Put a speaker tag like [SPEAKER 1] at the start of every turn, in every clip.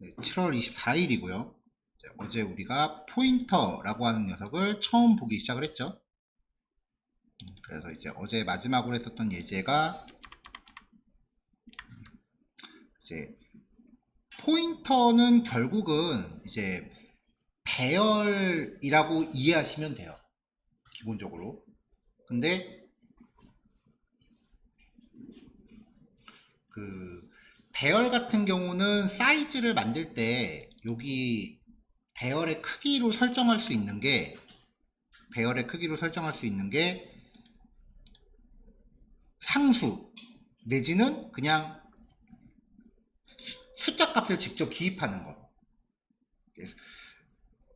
[SPEAKER 1] 네, 7월 24일이고요. 어제 우리가 포인터라고 하는 녀석을 처음 보기 시작을 했죠. 그래서 이제 어제 마지막으로 했었던 예제가 이제 포인터는 결국은 이제 배열이라고 이해하시면 돼요. 기본적으로. 근데 그 배열 같은 경우는 사이즈를 만들 때 여기 배열의 크기로 설정할 수 있는 게 상수 내지는 그냥 숫자 값을 직접 기입하는 것.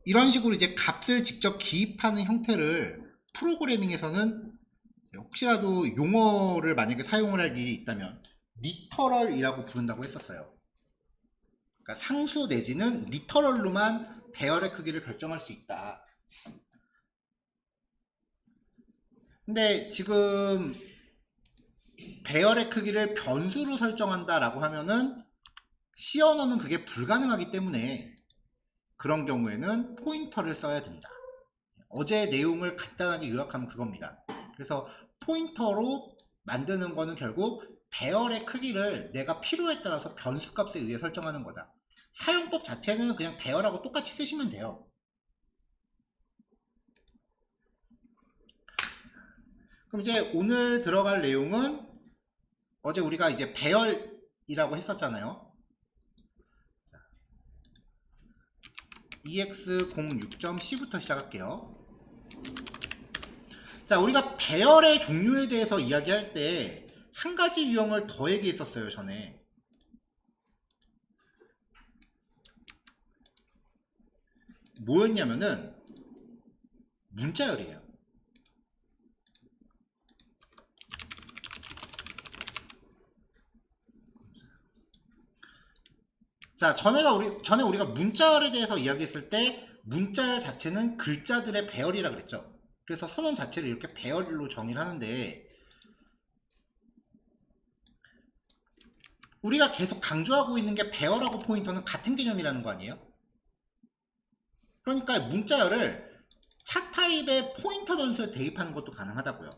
[SPEAKER 1] 이런 식으로 이제 값을 직접 기입하는 형태를 프로그래밍에서는 혹시라도 용어를 만약에 사용을 할 일이 있다면 리터럴이라고 부른다고 했었어요. 그러니까 상수 내지는 리터럴로만 배열의 크기를 결정할 수 있다. 근데 지금 배열의 크기를 변수로 설정한다라고 하면은 C 언어는 그게 불가능하기 때문에 그런 경우에는 포인터를 써야 된다. 어제 내용을 간단하게 요약하면 그겁니다. 그래서 포인터로 만드는 거는 결국 배열의 크기를 내가 필요에 따라서 변수값에 의해 설정하는 거다. 사용법 자체는 그냥 배열하고 똑같이 쓰시면 돼요. 그럼 이제 오늘 들어갈 내용은 어제 우리가 이제 배열이라고 했었잖아요. EX06.C부터 시작할게요. 자, 우리가 배열의 종류에 대해서 이야기할 때 한 가지 유형을 더 얘기했었어요, 전에. 뭐였냐면은 문자열이에요. 자, 전에 우리가 문자열에 대해서 이야기했을 때 문자열 자체는 글자들의 배열이라 그랬죠. 그래서 선언 자체를 이렇게 배열로 정의를 하는데 우리가 계속 강조하고 있는 게 배열하고 포인터는 같은 개념이라는 거 아니에요? 그러니까 문자열을 차 타입의 포인터 변수에 대입하는 것도 가능하다고요.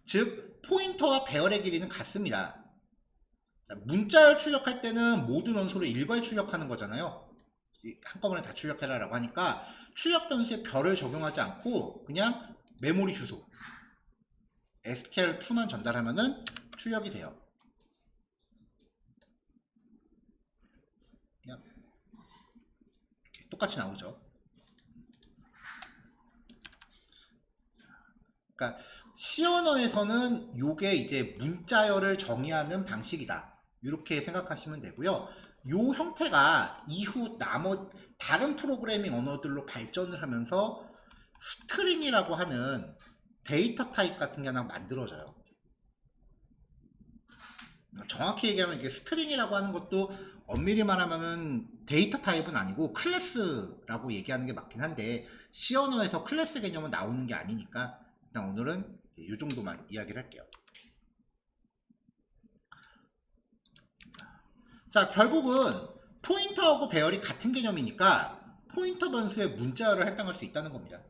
[SPEAKER 1] 즉 포인터와 배열의 길이는 같습니다. 자, 문자열 출력할 때는 모든 원소를 일괄 출력하는 거잖아요. 한꺼번에 다 출력해라 라고 하니까 출력 변수에 별을 적용하지 않고 그냥 메모리 주소 STR2만 전달하면은 출력이 돼요. 그냥 이렇게 똑같이 나오죠. 그러니까 C 언어에서는 요게 이제 문자열을 정의하는 방식이다. 이렇게 생각하시면 되고요. 요 형태가 이후 다른 프로그래밍 언어들로 발전을 하면서 스트링이라고 하는 데이터 타입 같은 게 하나 만들어져요. 정확히 얘기하면 이게 스트링이라고 하는 것도 엄밀히 말하면은 데이터 타입은 아니고 클래스라고 얘기하는 게 맞긴 한데 C 언어에서 클래스 개념은 나오는 게 아니니까 일단 오늘은 이 정도만 이야기를 할게요. 자, 결국은 포인터하고 배열이 같은 개념이니까 포인터 변수의 문자열을 할당할 수 있다는 겁니다.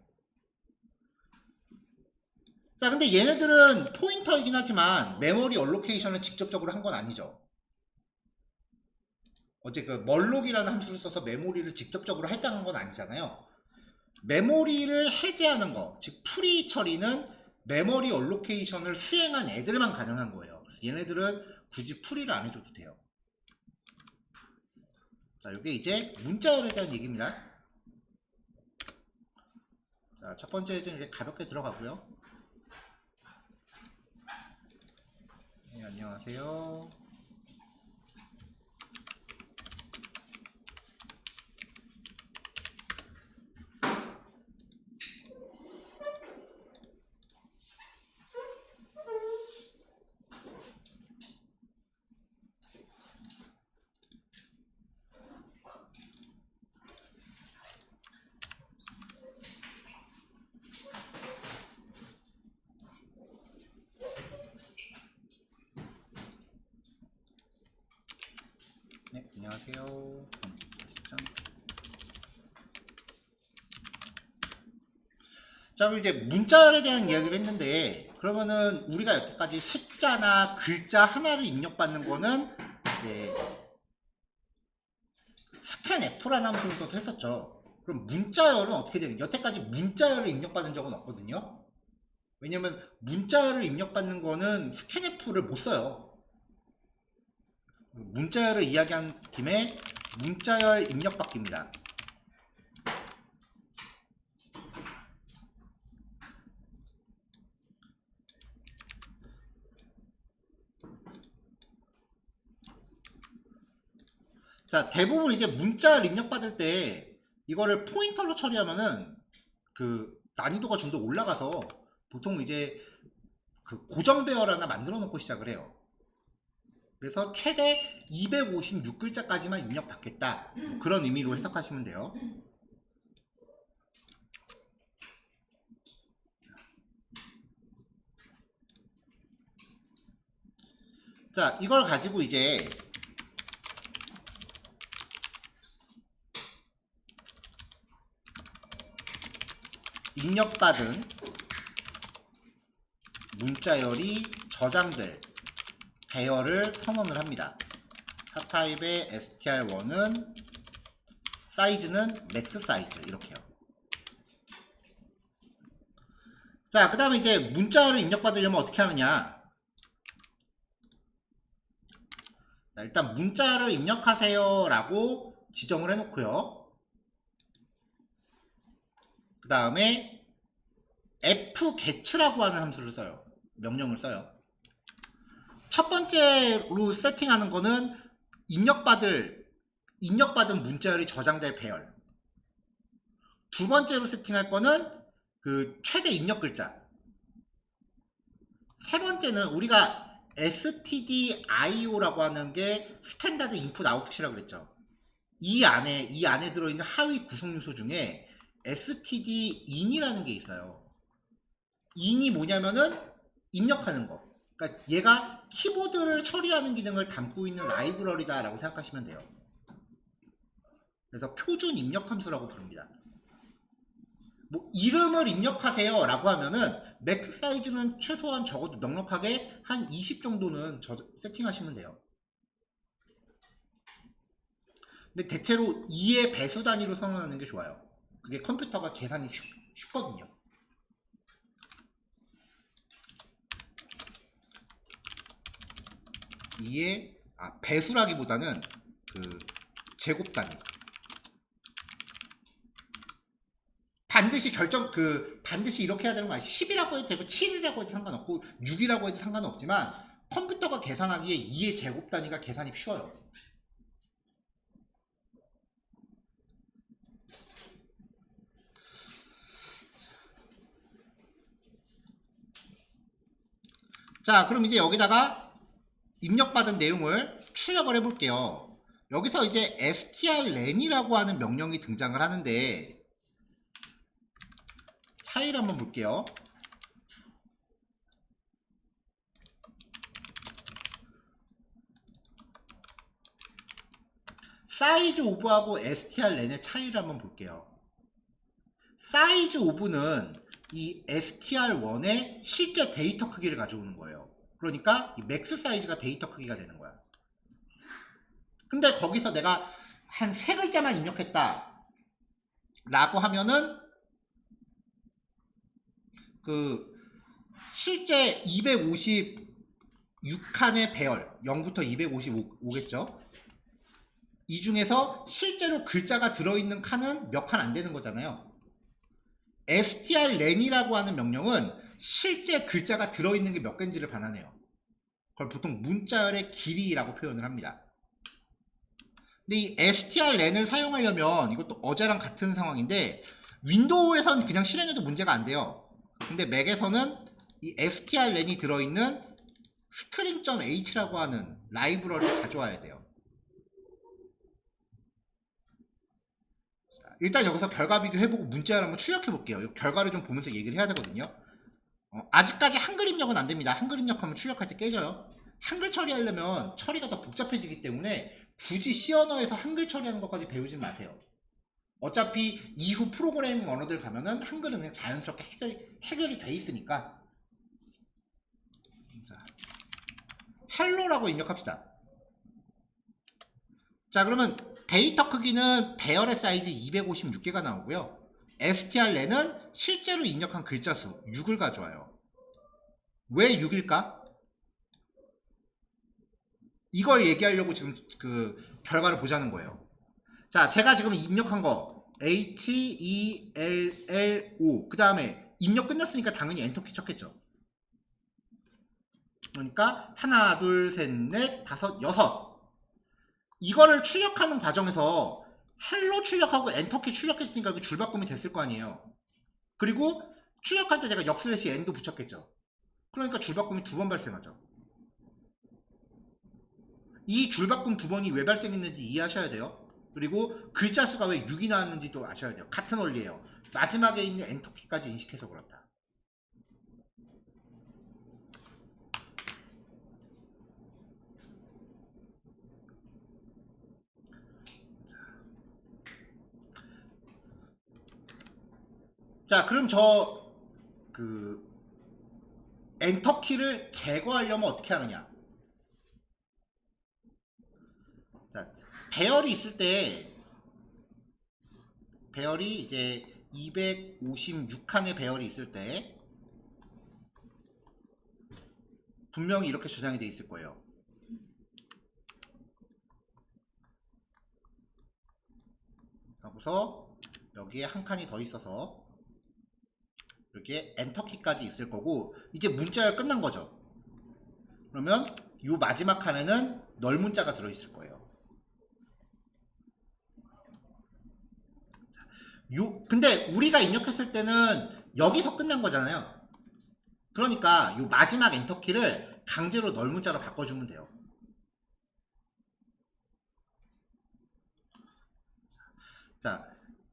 [SPEAKER 1] 자, 근데 얘네들은 포인터이긴 하지만 메모리 얼로케이션을 직접적으로 한 건 아니죠. 어제 그 멀록이라는 함수를 써서 메모리를 직접적으로 할당한 건 아니잖아요. 메모리를 해제하는 거, 즉 프리 처리는 메모리 얼로케이션을 수행한 애들만 가능한 거예요. 그래서 얘네들은 굳이 프리를 안 해줘도 돼요. 자, 이게 이제 문자열에 대한 얘기입니다. 자, 첫 번째 예제는 이렇게 가볍게 들어가고요. 네, 안녕하세요. 네, 안녕하세요. 자, 그럼 이제 문자열에 대한 이야기를 했는데, 그러면은 우리가 여태까지 숫자나 글자 하나를 입력받는 거는 이제 스캔 F라는 함수를 써서 했었죠. 그럼 문자열은 어떻게 되는? 여태까지 문자열을 입력받은 적은 없거든요. 왜냐면 문자열을 입력받는 거는 스캔 F를 못 써요. 문자열을 이야기한 김에 문자열 입력받기입니다. 자, 대부분 이제 문자열 입력받을 때 이거를 포인터로 처리하면은 그 난이도가 좀 더 올라가서 보통 이제 그 고정 배열 하나 만들어 놓고 시작을 해요. 그래서 최대 256글자까지만 입력받겠다. 그런 의미로 해석하시면 돼요. 자, 이걸 가지고 이제 입력받은 문자열이 저장될 배열을 선언을 합니다. 4타입의 str1은 사이즈는 맥스 사이즈 이렇게요. 자, 그 다음에 이제 문자열을 입력받으려면 어떻게 하느냐. 자, 일단 문자를 입력하세요 라고 지정을 해놓고요. 그 다음에 fget라고 하는 함수를 써요. 명령을 써요. 첫 번째로 세팅하는 거는 입력받은 문자열이 저장될 배열. 두 번째로 세팅할 거는 그 최대 입력 글자. 세 번째는 우리가 stdio라고 하는 게 스탠다드 인풋 아웃풋이라고 그랬죠. 이 안에 들어있는 하위 구성 요소 중에 stdin이라는 게 있어요. in이 뭐냐면은 입력하는 거. 그러니까 얘가 키보드를 처리하는 기능을 담고 있는 라이브러리다 라고 생각하시면 돼요. 그래서 표준 입력 함수라고 부릅니다. 뭐 이름을 입력하세요 라고 하면은 맥스 사이즈는 최소한 적어도 넉넉하게 한 20 정도는 세팅하시면 돼요. 근데 대체로 2의 배수 단위로 선언하는 게 좋아요. 그게 컴퓨터가 계산이 쉽거든요. 배수라기보다는 그 제곱 단위. 반드시 반드시 이렇게 해야 되는 거 아니에요. 10이라고 해도 되고 7이라고 해도 상관없고 6이라고 해도 상관없지만 컴퓨터가 계산하기에 2의 제곱 단위가 계산이 쉬워요. 자, 그럼 이제 여기다가 입력받은 내용을 출력을 해볼게요. 여기서 이제 strlen이라고 하는 명령이 등장을 하는데 차이를 한번 볼게요. 사이즈 오브하고 strlen의 차이를 한번 볼게요. 사이즈 오브는 이 str1의 실제 데이터 크기를 가져오는 거예요. 그러니까 이 맥스 사이즈가 데이터 크기가 되는 거야. 근데 거기서 내가 한 3글자만 입력했다 라고 하면은 그 실제 256칸의 배열 0부터 255겠죠. 이 중에서 실제로 글자가 들어있는 칸은 몇 칸 안 되는 거잖아요. strlen이라고 하는 명령은 실제 글자가 들어있는 게 몇 개인지를 반환해요. 그걸 보통 문자열의 길이라고 표현을 합니다. 근데 이 strlen을 사용하려면 이것도 어제랑 같은 상황인데 윈도우에선 그냥 실행해도 문제가 안 돼요. 근데 맥에서는 이 strlen이 들어있는 string.h라고 하는 라이브러리를 가져와야 돼요. 일단 여기서 결과 비교해보고 문자를 한번 출력해볼게요. 결과를 좀 보면서 얘기를 해야 되거든요. 아직까지 한글 입력은 안됩니다. 한글 입력하면 출력할 때 깨져요. 한글 처리하려면 처리가 더 복잡해지기 때문에 굳이 C 언어에서 한글 처리하는 것까지 배우지 마세요. 어차피 이후 프로그래밍 언어들 가면은 한글은 그냥 자연스럽게 해결이 돼 있으니까. 자, 헬로라고 입력합시다. 자, 그러면 데이터 크기는 배열의 사이즈 256개가 나오고요. strlen은 실제로 입력한 글자 수 6을 가져와요. 왜 6일까? 이걸 얘기하려고 지금 그 결과를 보자는 거예요. 자, 제가 지금 입력한 거 HELLO 그 다음에 입력 끝났으니까 당연히 엔터키 쳤겠죠. 그러니까 하나, 둘, 셋, 넷, 다섯, 여섯. 이거를 출력하는 과정에서 헬로 출력하고 엔터키 출력했으니까 그 줄바꿈이 됐을 거 아니에요. 그리고 출력할 때 제가 역슬래시 n도 붙였겠죠. 그러니까 줄바꿈이 2번 발생하죠. 이 줄바꿈 2번이 왜 발생했는지 이해하셔야 돼요. 그리고 글자 수가 왜 6이 나왔는지도 아셔야 돼요. 같은 원리예요. 마지막에 있는 엔터키까지 인식해서 그렇다. 자, 그럼 엔터키를 제거하려면 어떻게 하느냐? 자, 배열이 있을 때, 배열이 이제 256칸의 배열이 있을 때, 분명히 이렇게 저장이 되어 있을 거예요. 하고서, 여기에 한 칸이 더 있어서, 이렇게 엔터키까지 있을 거고, 이제 문자가 끝난 거죠. 그러면 이 마지막 칸에는 널 문자가 들어있을 거예요. 근데 우리가 입력했을 때는 여기서 끝난 거잖아요. 그러니까 이 마지막 엔터키를 강제로 널 문자로 바꿔주면 돼요. 자,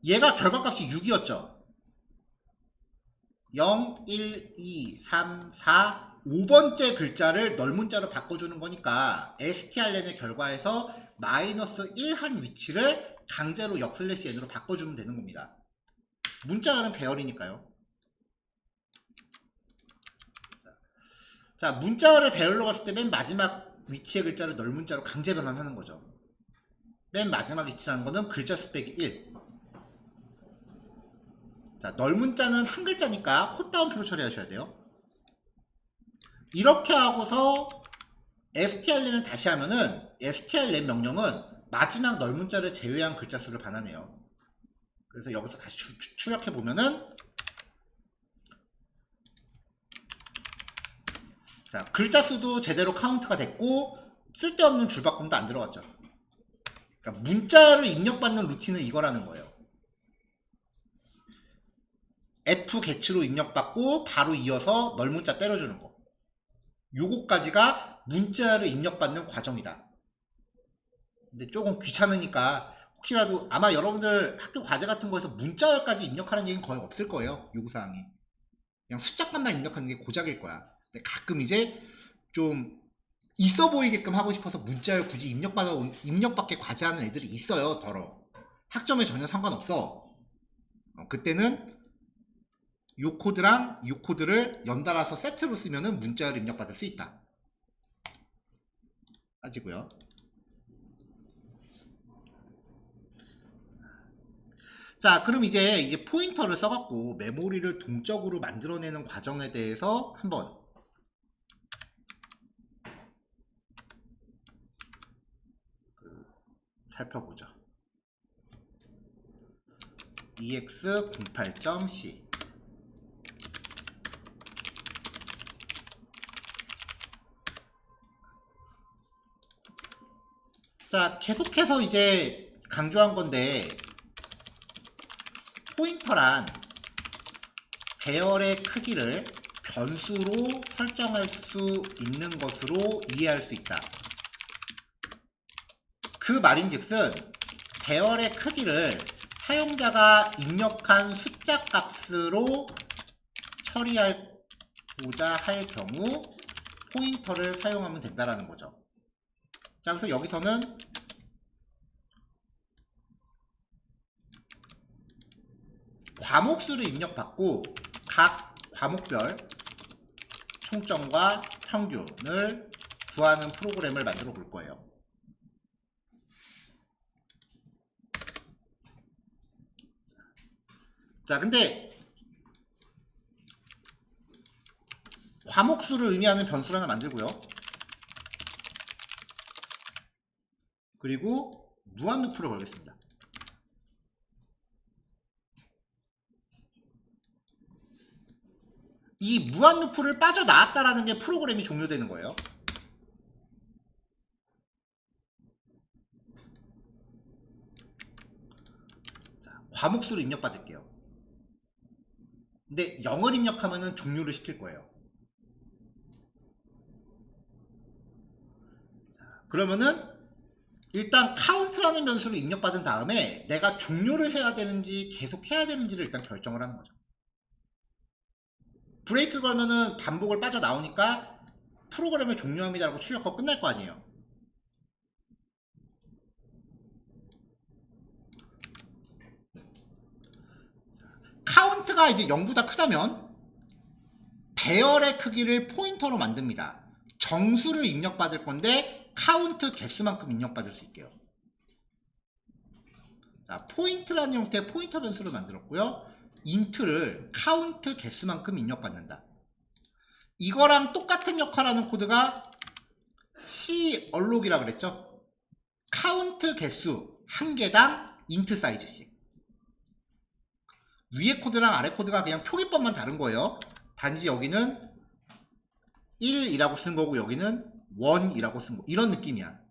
[SPEAKER 1] 얘가 결과값이 6이었죠. 0, 1, 2, 3, 4, 5번째 글자를 널 문자로 바꿔주는 거니까 strlen의 결과에서 마이너스 1 한 위치를 강제로 역슬래시 n으로 바꿔주면 되는 겁니다. 문자는 배열이니까요. 자, 문자를 배열로 봤을 때 맨 마지막 위치의 글자를 널 문자로 강제 변환하는 거죠. 맨 마지막 위치라는 거는 글자 수 빼기 1. 자, 널 문자는 한 글자니까 콧다운표로 처리하셔야 돼요. 이렇게 하고서 strlen을 다시 하면은 strlen 명령은 마지막 널 문자를 제외한 글자 수를 반환해요. 그래서 여기서 다시 출력해 보면은, 자, 글자 수도 제대로 카운트가 됐고 쓸데없는 줄바꿈도 안 들어갔죠. 그러니까 문자를 입력받는 루틴은 이거라는 거예요. F get로 입력받고 바로 이어서 널 문자 때려주는 거. 요거까지가 문자를 입력받는 과정이다. 근데 조금 귀찮으니까 혹시라도 아마 여러분들 학교 과제 같은 거에서 문자열까지 입력하는 얘기는 거의 없을 거예요. 요구사항이. 그냥 숫자값만 입력하는 게 고작일 거야. 근데 가끔 이제 좀 있어 보이게끔 하고 싶어서 문자열 굳이 입력받게 과제하는 애들이 있어요. 더러. 학점에 전혀 상관없어. 그때는 요 코드랑 요 코드를 연달아서 세트로 쓰면은 문자열 입력받을 수 있다. 빠지고요. 자, 그럼 이제 포인터를 써갖고 메모리를 동적으로 만들어내는 과정에 대해서 한번 살펴보죠. ex08.c. 자, 계속해서 이제 강조한 건데, 포인터란 배열의 크기를 변수로 설정할 수 있는 것으로 이해할 수 있다. 그 말인즉슨 배열의 크기를 사용자가 입력한 숫자 값으로 처리하고자 할 경우 포인터를 사용하면 된다라는 거죠. 자, 그래서 여기서는 과목수를 입력받고 각 과목별 총점과 평균을 구하는 프로그램을 만들어 볼 거예요. 자, 근데 과목수를 의미하는 변수를 하나 만들고요. 그리고 무한 루프를 걸겠습니다. 이 무한 루프를 빠져나왔다라는 게 프로그램이 종료되는 거예요. 자, 과목수를 입력받을게요. 근데 0을 입력하면은 종료를 시킬 거예요. 그러면은 일단 카운트라는 변수를 입력받은 다음에 내가 종료를 해야 되는지 계속 해야 되는지를 일단 결정을 하는 거죠. 브레이크 걸면은 반복을 빠져나오니까 프로그램을 종료합니다라고 출력하고 끝날 거 아니에요. 카운트가 이제 0보다 크다면 배열의 크기를 포인터로 만듭니다. 정수를 입력받을 건데 카운트 개수만큼 입력받을 수 있게요. 자, 포인트라는 형태의 포인터 변수를 만들었고요. 인트를 카운트 개수만큼 입력받는다. 이거랑 똑같은 역할하는 코드가 C 얼록이라 그랬죠. 카운트 개수 1개당 인트 사이즈씩. 위에 코드랑 아래 코드가 그냥 표기법만 다른 거예요. 단지 여기는 1이라고 쓴 거고 여기는 1이라고 쓴 거. 이런 느낌이야.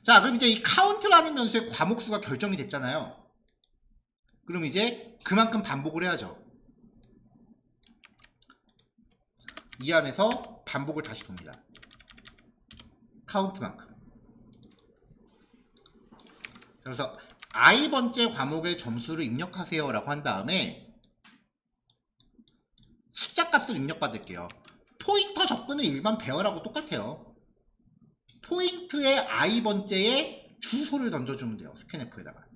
[SPEAKER 1] 자, 그럼 이제 이 카운트라는 변수의 과목수가 결정이 됐잖아요. 그럼 이제 그만큼 반복을 해야죠. 이 안에서 반복을 다시 돕니다. 카운트만큼. 그래서 i번째 과목의 점수를 입력하세요 라고 한 다음에 숫자 값을 입력받을게요. 포인터 접근은 일반 배열하고 똑같아요. 포인트의 i번째에 주소를 던져주면 돼요. 스캔F에다가.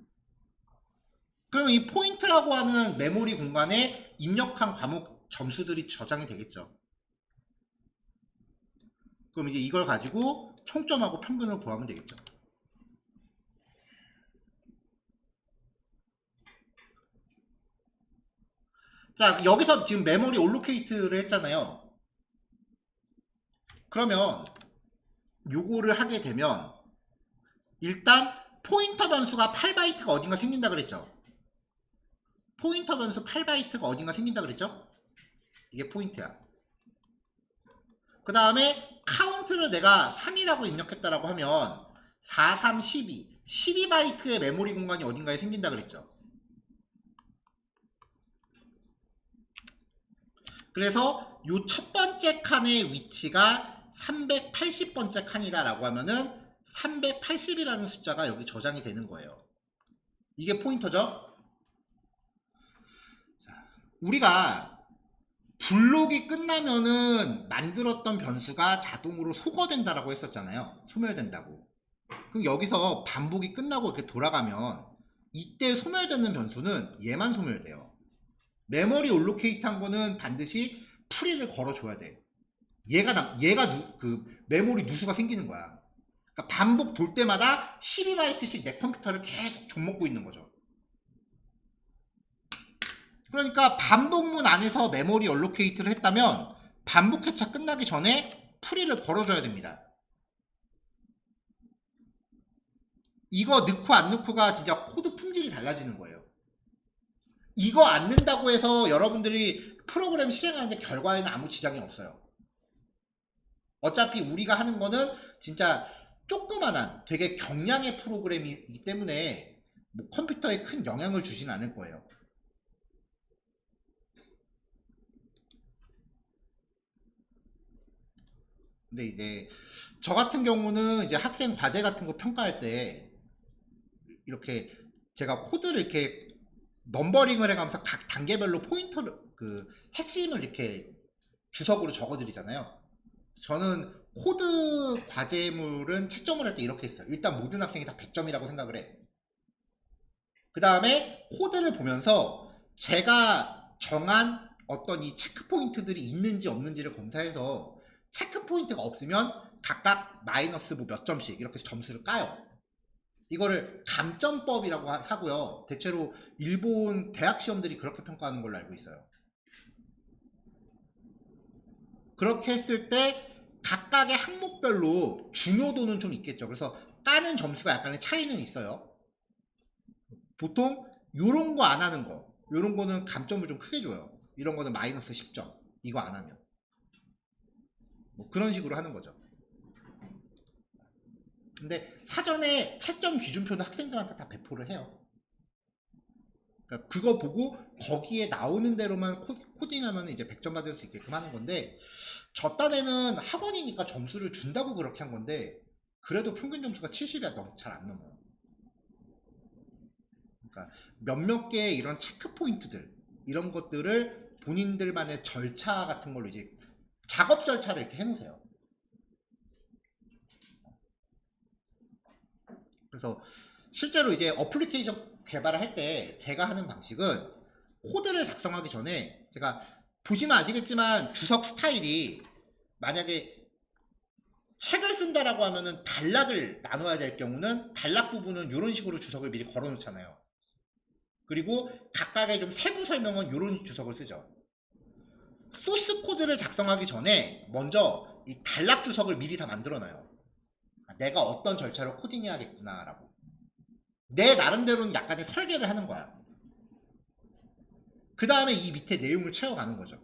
[SPEAKER 1] 그러면 이 포인트라고 하는 메모리 공간에 입력한 과목 점수들이 저장이 되겠죠. 그럼 이제 이걸 가지고 총점하고 평균을 구하면 되겠죠. 자, 여기서 지금 메모리 올로케이트를 했잖아요. 그러면 요거를 하게 되면 일단 포인터 변수가 8바이트가 어딘가 생긴다 그랬죠. 포인터 변수 8바이트가 어딘가 생긴다 그랬죠. 이게 포인트야. 그 다음에 카운트를 내가 3이라고 입력했다라고 하면 4, 3, 12 12바이트의 메모리 공간이 어딘가에 생긴다 그랬죠. 그래서 요 첫 번째 칸의 위치가 380번째 칸이다 라고 하면은 380이라는 숫자가 여기 저장이 되는 거예요. 이게 포인터죠. 자, 우리가 블록이 끝나면은 만들었던 변수가 자동으로 소거된다라고 했었잖아요. 소멸된다고. 그럼 여기서 반복이 끝나고 이렇게 돌아가면 이때 소멸되는 변수는 얘만 소멸돼요. 메모리 올로케이트 한 거는 반드시 프리를 걸어줘야 돼. 얘가 그 메모리 누수가 생기는 거야. 그러니까 반복 돌 때마다 12바이트씩 내 컴퓨터를 계속 족먹고 있는 거죠. 그러니까 반복문 안에서 메모리 올로케이트를 했다면 반복 회차 끝나기 전에 프리를 걸어줘야 됩니다. 이거 넣고 안 넣고가 진짜 코드 품질이 달라지는 거예요. 이거 안 넣는다고 해서 여러분들이 프로그램 실행하는데 결과에는 아무 지장이 없어요. 어차피 우리가 하는 거는 진짜 조그만한 되게 경량의 프로그램이기 때문에 뭐 컴퓨터에 큰 영향을 주진 않을 거예요. 근데 이제 저 같은 경우는 이제 학생 과제 같은 거 평가할 때 이렇게 제가 코드를 이렇게 넘버링을 해가면서 각 단계별로 포인터를 그 핵심을 이렇게 주석으로 적어드리잖아요. 저는 코드 과제물은 채점을 할 때 이렇게 했어요. 일단 모든 학생이 다 100점이라고 생각을 해. 그 다음에 코드를 보면서 제가 정한 어떤 이 체크 포인트들이 있는지 없는지를 검사해서 체크 포인트가 없으면 각각 마이너스 뭐 몇 점씩 이렇게 점수를 까요. 이거를 감점법이라고 하고요. 대체로 일본 대학 시험들이 그렇게 평가하는 걸로 알고 있어요. 그렇게 했을 때 각각의 항목별로 중요도는 좀 있겠죠. 그래서 까는 점수가 약간의 차이는 있어요. 보통 요런 거 안 하는 거, 요런 거는 감점을 좀 크게 줘요. 이런 거는 마이너스 10점. 이거 안 하면. 뭐 그런 식으로 하는 거죠. 근데 사전에 채점 기준표는 학생들한테 다 배포를 해요. 그러니까 그거 보고 거기에 나오는 대로만 코딩하면 이제 100점 받을 수 있게끔 하는 건데, 저 딴에는 학원이니까 점수를 준다고 그렇게 한 건데, 그래도 평균 점수가 70이 잘 안 넘어요. 그러니까 몇몇 개의 이런 체크 포인트들, 이런 것들을 본인들만의 절차 같은 걸로 이제 작업 절차를 이렇게 해놓으세요. 그래서 실제로 이제 어플리케이션 개발을 할 때 제가 하는 방식은 코드를 작성하기 전에, 제가 보시면 아시겠지만 주석 스타일이 만약에 책을 쓴다라고 하면은 단락을 나눠야 될 경우는 단락 부분은 이런 식으로 주석을 미리 걸어 놓잖아요. 그리고 각각의 좀 세부 설명은 이런 주석을 쓰죠. 소스 코드를 작성하기 전에 먼저 이 단락 주석을 미리 다 만들어 놔요. 내가 어떤 절차로 코딩해야겠구나 라고. 내 나름대로는 약간의 설계를 하는 거야. 그 다음에 이 밑에 내용을 채워가는 거죠.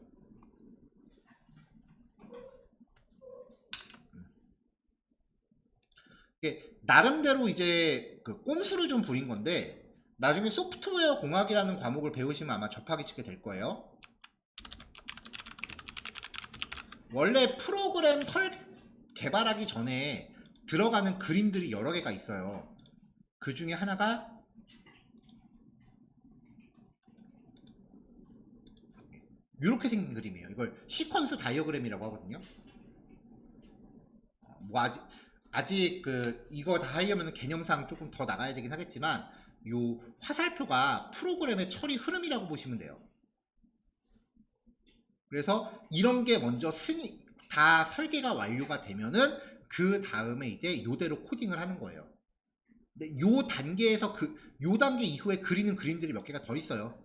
[SPEAKER 1] 이게 나름대로 이제 그 꼼수를 좀 부린 건데, 나중에 소프트웨어 공학이라는 과목을 배우시면 아마 접하기 쉽게 될 거예요. 원래 프로그램 개발하기 전에 들어가는 그림들이 여러 개가 있어요. 그 중에 하나가 이렇게 생긴 그림이에요. 이걸 시퀀스 다이어그램이라고 하거든요. 뭐 아직 그 이거 다 하려면 개념상 조금 더 나가야 되긴 하겠지만, 요 화살표가 프로그램의 처리 흐름이라고 보시면 돼요. 그래서 이런 게 먼저 다 설계가 완료가 되면은 그 다음에 이제 요대로 코딩을 하는 거예요. 근데 요 단계에서 요 단계 이후에 그리는 그림들이 몇 개가 더 있어요.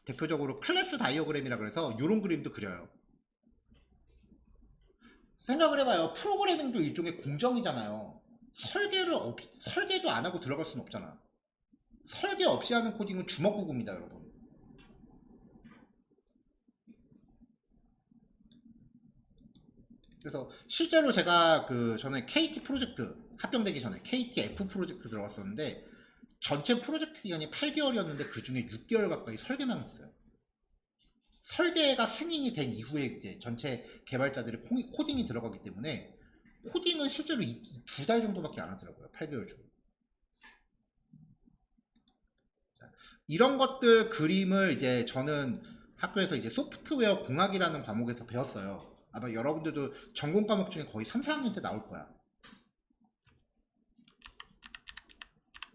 [SPEAKER 1] 대표적으로 클래스 다이어그램이라 그래서 요런 그림도 그려요. 생각을 해봐요. 프로그래밍도 일종의 공정이잖아요. 설계도 안 하고 들어갈 수는 없잖아. 설계 없이 하는 코딩은 주먹구구입니다, 여러분. 그래서 실제로 제가 그 전에 KT 프로젝트 합병되기 전에 KTF 프로젝트 들어갔었는데, 전체 프로젝트 기간이 8개월이었는데 그 중에 6개월 가까이 설계만 했어요. 설계가 승인이 된 이후에 이제 전체 개발자들이 코딩이 들어가기 때문에 코딩은 실제로 2달 정도밖에 안 하더라고요. 8개월 중. 이런 것들 그림을 이제 저는 학교에서 이제 소프트웨어 공학이라는 과목에서 배웠어요. 아마 여러분들도 전공 과목 중에 거의 3, 4학년 때 나올 거야.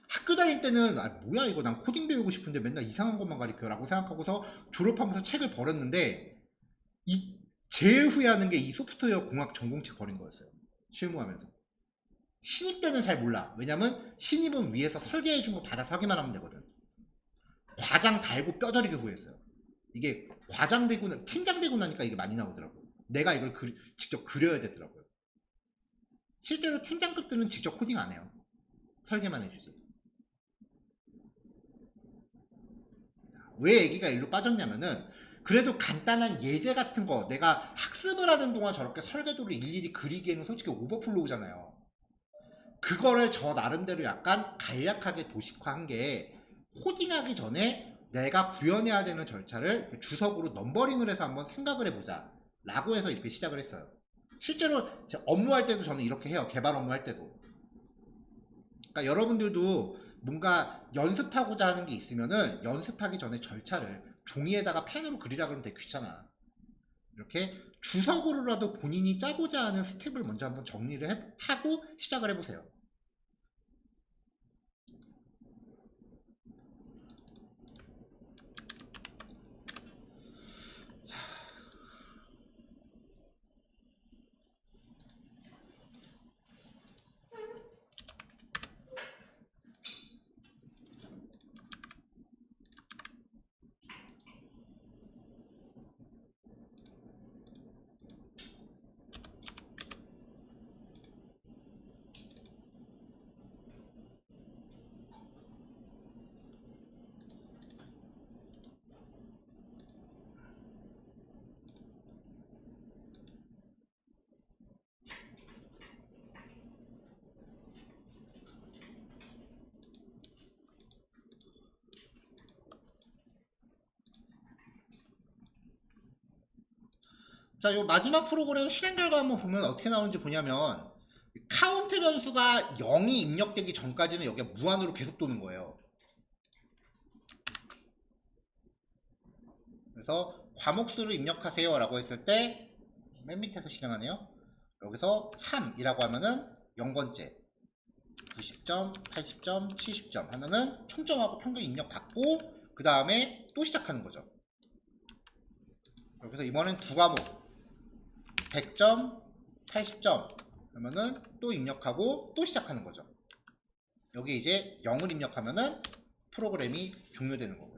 [SPEAKER 1] 학교 다닐 때는 뭐야 이거, 난 코딩 배우고 싶은데 맨날 이상한 것만 가르쳐 라고 생각하고서 졸업하면서 책을 버렸는데, 제일 후회하는 게 이 소프트웨어 공학 전공책 버린 거였어요. 실무하면서. 신입 때는 잘 몰라. 왜냐면 신입은 위에서 설계해 준 거 받아서 하기만 하면 되거든. 과장 달고 뼈저리게 후회했어요. 이게 과장 되고 팀장 되고 나니까 이게 많이 나오더라고요. 내가 이걸 직접 그려야 되더라고요. 실제로 팀장급들은 직접 코딩 안 해요. 설계만 해주지. 왜 얘기가 일로 빠졌냐면은, 그래도 간단한 예제 같은 거 내가 학습을 하는 동안 저렇게 설계도를 일일이 그리기에는 솔직히 오버플로우잖아요. 그거를 저 나름대로 약간 간략하게 도식화한 게, 코딩하기 전에 내가 구현해야 되는 절차를 주석으로 넘버링을 해서 한번 생각을 해보자 라고 해서 이렇게 시작을 했어요. 실제로 업무할 때도 저는 이렇게 해요. 개발 업무할 때도. 그러니까 여러분들도 뭔가 연습하고자 하는 게 있으면은 연습하기 전에 절차를 종이에다가 펜으로 그리라 그러면 되게 귀찮아. 이렇게 주석으로라도 본인이 짜고자 하는 스텝을 먼저 한번 정리를 하고 시작을 해보세요. 자, 요 마지막 프로그램 실행 결과 한번 보면 어떻게 나오는지 보냐면 카운트 변수가 0이 입력되기 전까지는 여기가 무한으로 계속 도는 거예요. 그래서 과목수를 입력하세요 라고 했을 때 맨 밑에서 실행하네요. 여기서 3이라고 하면은 0번째 90점, 80점, 70점 하면은 총점하고 평균 입력 받고 그 다음에 또 시작하는 거죠. 여기서 이번엔 두 과목 100점, 80점 하면은 또 입력하고 또 시작하는 거죠. 여기 이제 0을 입력하면은 프로그램이 종료되는 거고요.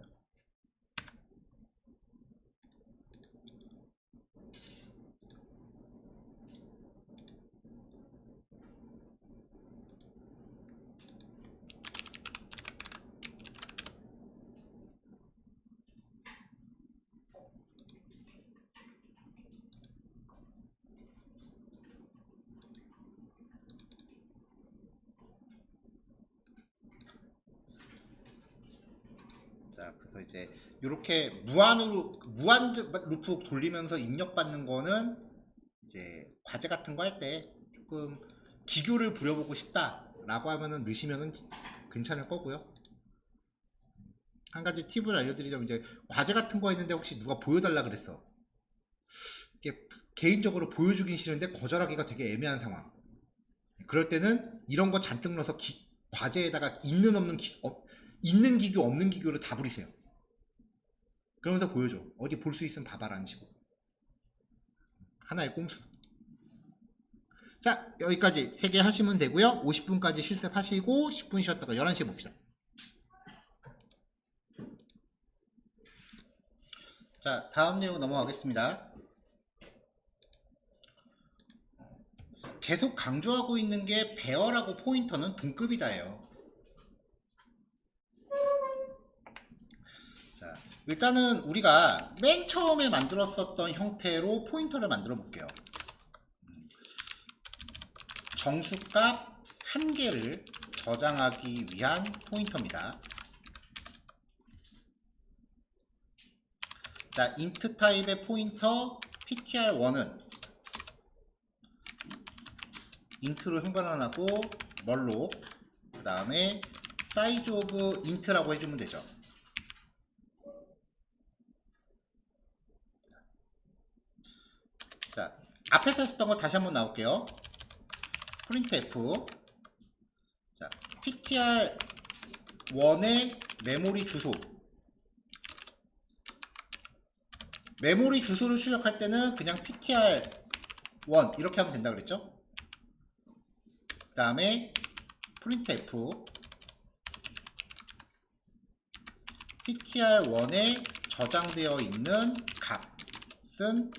[SPEAKER 1] 자, 그래서 이제 이렇게 무한 루프 돌리면서 입력받는 거는 이제 과제 같은 거 할 때 조금 기교를 부려보고 싶다라고 하면은 넣으시면은 괜찮을 거고요. 한 가지 팁을 알려드리자면 이제 과제 같은 거 했는데 혹시 누가 보여달라 그랬어. 이게 개인적으로 보여주긴 싫은데 거절하기가 되게 애매한 상황. 그럴 때는 이런 거 잔뜩 넣어서 과제에다가 있는 기교 없는 기교를 다 부리세요. 그러면서 보여줘. 어디 볼 수 있으면 봐봐라는 식으로. 하나의 꼼수. 자, 여기까지 3개 하시면 되고요. 50분까지 실습하시고 10분 쉬었다가 11시에 봅시다. 자, 다음 내용 넘어가겠습니다. 계속 강조하고 있는 게 배열하고 포인터는 동급이다예요. 자, 일단은 우리가 맨 처음에 만들었었던 형태로 포인터를 만들어 볼게요. 정수값 1개를 저장하기 위한 포인터입니다. 자, int 타입의 포인터 ptr1은 int로 형변환하고 뭘로 그 다음에 size of int라고 해주면 되죠. 자, 앞에서 했었던 거 다시 한번 나올게요. printf 자, ptr1의 메모리 주소, 메모리 주소를 출력할 때는 그냥 ptr1 이렇게 하면 된다 그랬죠. 그 다음에 printf ptr1에 저장되어 있는 값은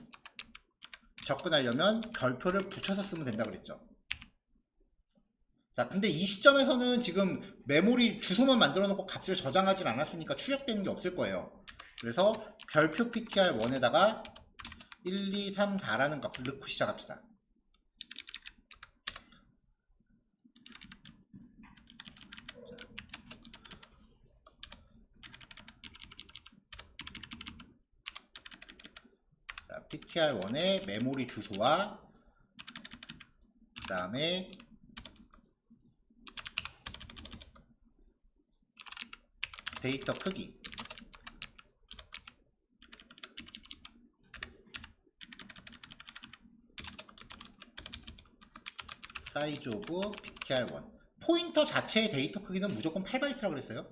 [SPEAKER 1] 접근하려면 별표를 붙여서 쓰면 된다 그랬죠. 자, 근데 이 시점에서는 지금 메모리 주소만 만들어 놓고 값을 저장하진 않았으니까 출력되는 게 없을 거예요. 그래서 별표 ptr1에다가 1, 2, 3, 4라는 값을 넣고 시작합시다. 자, ptr1의 메모리 주소와 그 다음에 데이터 크기, size of ptr1. 포인터 자체의 데이터 크기는 무조건 8바이트라고 그랬어요.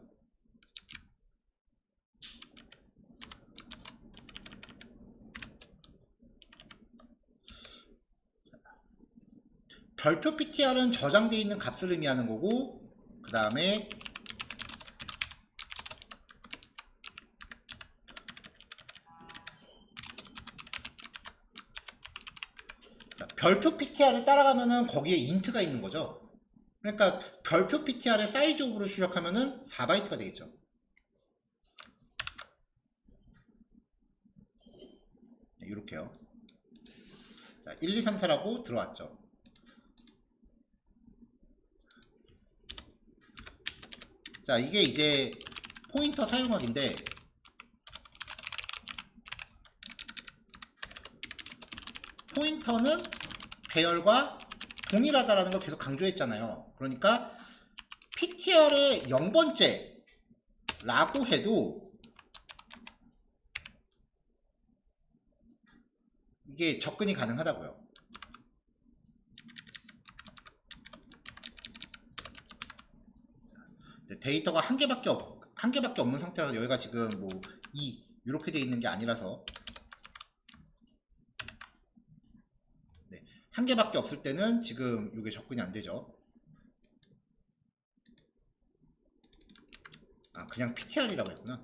[SPEAKER 1] 별표 ptr은 저장되어 있는 값을 의미하는 거고, 그 다음에 별표 ptr을 따라가면은 거기에 int가 있는 거죠. 그러니까 별표 ptr의 사이즈 오브로 출력하면은 4바이트가 되겠죠. 네, 이렇게요. 자, 1, 2, 3, 4라고 들어왔죠. 자, 이게 이제 포인터 사용하기인데, 포인터는 배열과 동일하다라는 걸 계속 강조했잖아요. 그러니까 PTR의 0번째 라고 해도 이게 접근이 가능하다고요. 데이터가 한 개밖에 없는 상태라서 여기가 지금 뭐 2 이렇게 돼 있는 게 아니라서 네, 한 개밖에 없을 때는 지금 이게 접근이 안 되죠. 아, 그냥 PTR이라고 했구나.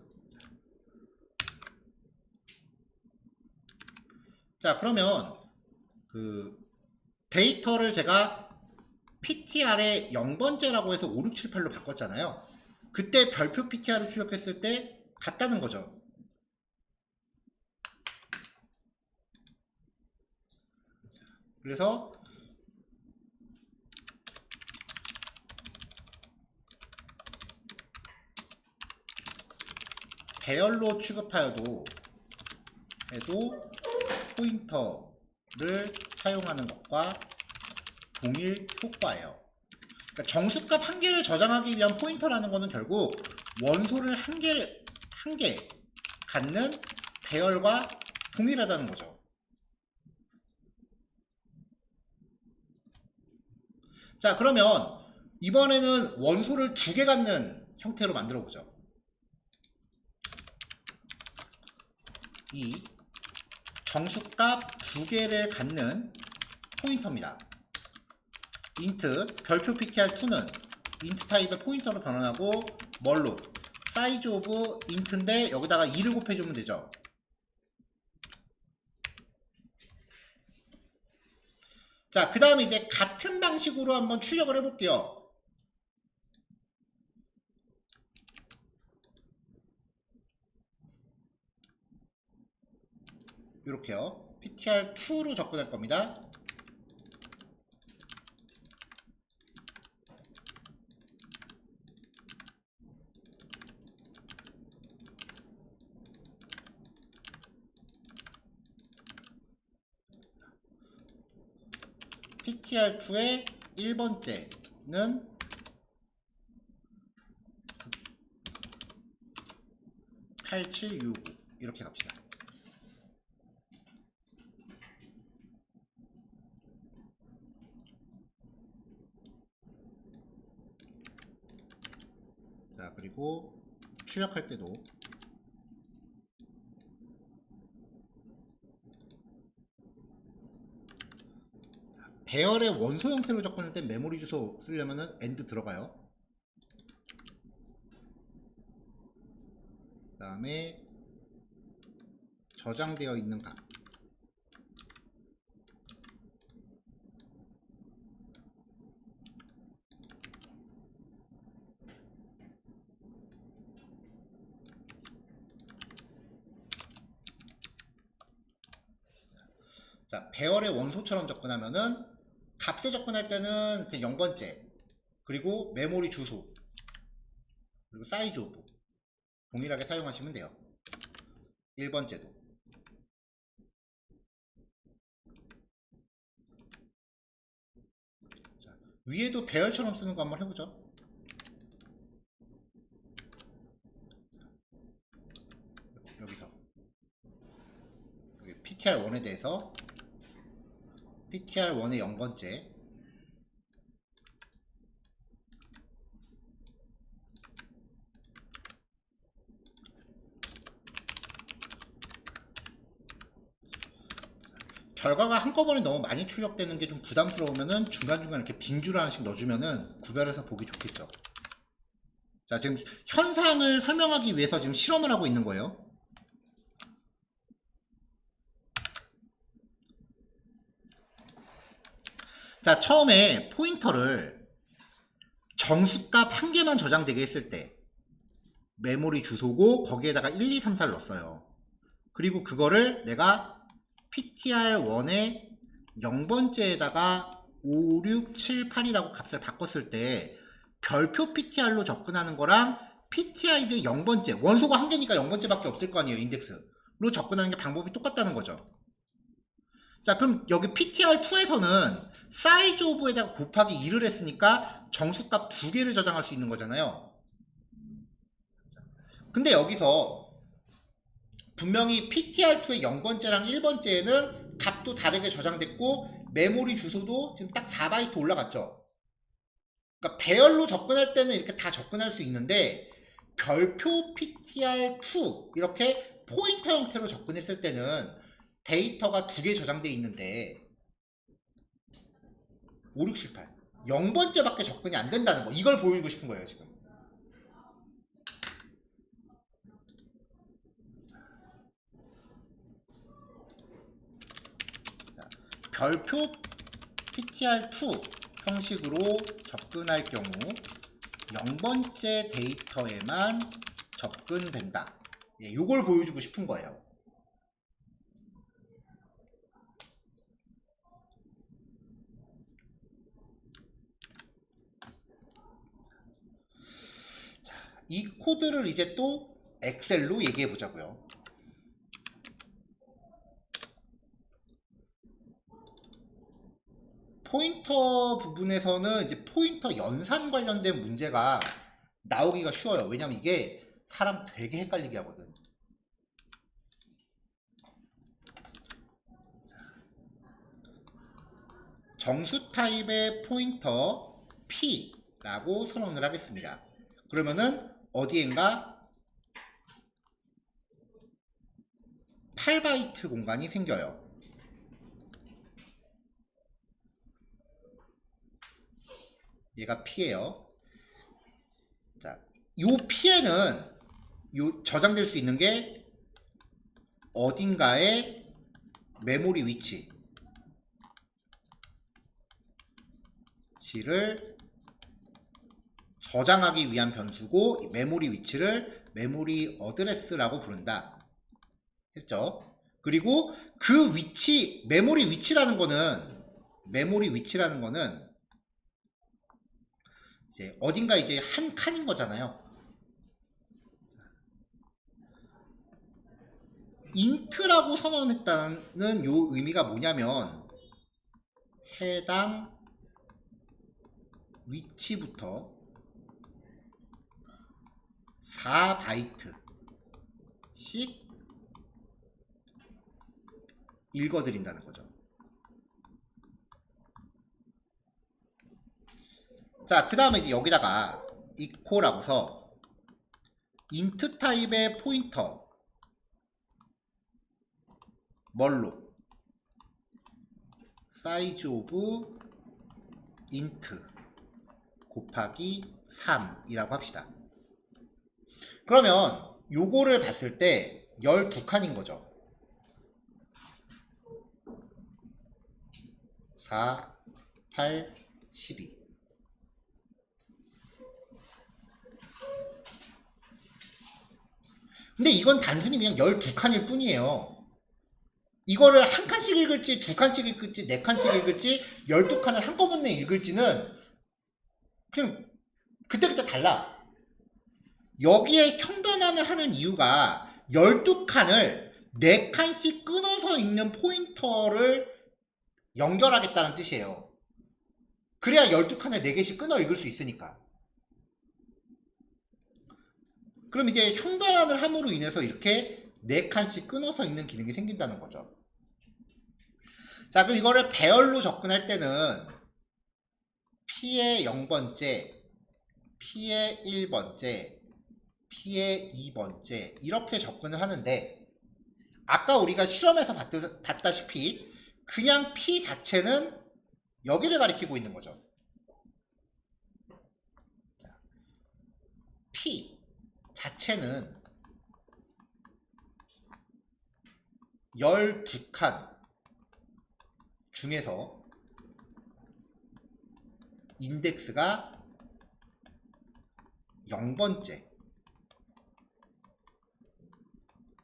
[SPEAKER 1] 자, 그러면 그 데이터를 제가 PTR의 0번째라고 해서 5, 6, 7, 8로 바꿨잖아요. 그때 별표 PTR을 출력했을 때 같다는 거죠. 그래서 배열로 취급하여도 포인터를 사용하는 것과 동일 효과예요. 그러니까 정수값 한 개를 저장하기 위한 포인터라는 것은 결국 원소를 한 개 갖는 배열과 동일하다는 거죠. 자, 그러면 이번에는 원소를 2개 갖는 형태로 만들어 보죠. 이 정수값 2개를 갖는 포인터입니다. int 별표 ptr2는 int 타입의 포인터로 변환하고 뭘로? size of int인데 여기다가 2를 곱해주면 되죠. 자, 그 다음에 이제 같은 방식으로 한번 출력을 해볼게요. 이렇게요. ptr2로 접근할 겁니다. ptr2의 1번째는 8765 이렇게 갑시다. 자, 그리고 출력할 때도 배열의 원소 형태로 접근할 때 메모리 주소 쓰려면은 AND 들어가요. 그 다음에 저장되어 있는 값. 자, 배열의 원소처럼 접근하면은 값에 접근할 때는 그냥 0번째 그리고 메모리 주소 그리고 사이즈 오브 동일하게 사용하시면 돼요. 1번째도 자, 위에도 배열처럼 쓰는 거 한번 해보죠. 여기서 여기 PTR1에 대해서 PTR1의 0번째 결과가 한꺼번에 너무 많이 출력되는 게 좀 부담스러우면은 중간중간 이렇게 빈줄 하나씩 넣어주면은 구별해서 보기 좋겠죠. 자, 지금 현상을 설명하기 위해서 지금 실험을 하고 있는 거예요. 자, 처음에 포인터를 정수값 한 개만 저장되게 했을 때 메모리 주소고 거기에다가 1, 2, 3, 4를 넣었어요. 그리고 그거를 내가 PTR1의 0번째에다가 5, 6, 7, 8이라고 값을 바꿨을 때 별표 PTR로 접근하는 거랑 PTR의 0번째 원소가 한 개니까 0번째밖에 없을 거 아니에요. 인덱스로 접근하는 게 방법이 똑같다는 거죠. 자, 그럼 여기 ptr2에서는 size of에다가 곱하기 2를 했으니까 정수값 두 개를 저장할 수 있는 거잖아요. 근데 여기서 분명히 ptr2의 0번째랑 1번째에는 값도 다르게 저장됐고 메모리 주소도 지금 딱 4바이트 올라갔죠. 그러니까 배열로 접근할 때는 이렇게 다 접근할 수 있는데 별표 ptr2 이렇게 포인터 형태로 접근했을 때는 데이터가 두 개 저장돼 있는데 5, 6, 7, 8 0번째 밖에 접근이 안 된다는 거, 이걸 보여주고 싶은 거예요 지금. 자, 별표 ptr2 형식으로 접근할 경우 0번째 데이터에만 접근된다. 예, 요걸 보여주고 싶은 거예요. 자, 이 코드를 이제 또 엑셀로 얘기해 보자고요. 포인터 부분에서는 이제 포인터 연산 관련된 문제가 나오기가 쉬워요. 왜냐면 이게 사람 되게 헷갈리게 하거든. 정수 타입의 포인터 P라고 선언을 하겠습니다. 그러면은 어디엔가 8바이트 공간이 생겨요. 얘가 P예요. 자, 요 P에는 요 저장될 수 있는 게 어딘가의 메모리 위치를 저장하기 위한 변수고, 메모리 위치를 메모리 어드레스라고 부른다 했죠. 그리고 그 위치, 메모리 위치라는 거는 이제 어딘가 이제 한 칸인 거잖아요. 인트라고 선언했다는 요 의미가 뭐냐면 해당 위치부터 4바이트씩 읽어드린다는 거죠. 자, 그 다음에 이제 여기다가 equal하고서 int 타입의 포인터 뭘로? size of int 곱하기 3이라고 합시다. 그러면 요거를 봤을 때 12칸인 거죠. 4, 8, 12. 근데 이건 단순히 그냥 12칸일 뿐이에요. 이거를 한 칸씩 읽을지, 두 칸씩 읽을지, 네 칸씩 읽을지, 12칸을 한꺼번에 읽을지는 그냥 그때그때 달라. 여기에 형변환을 하는 이유가 12칸을 4칸씩 끊어서 읽는 포인터를 연결하겠다는 뜻이에요. 그래야 12칸을 4개씩 끊어 읽을 수 있으니까. 그럼 이제 형변환을 함으로 인해서 이렇게 4칸씩 끊어서 읽는 기능이 생긴다는 거죠. 자, 그럼 이거를 배열로 접근할 때는 P의 0번째, P의 1번째, P의 2번째 이렇게 접근을 하는데, 아까 우리가 실험에서 봤다시피 그냥 P 자체는 여기를 가리키고 있는 거죠. 자, P 자체는 12칸 중에서 인덱스가 0번째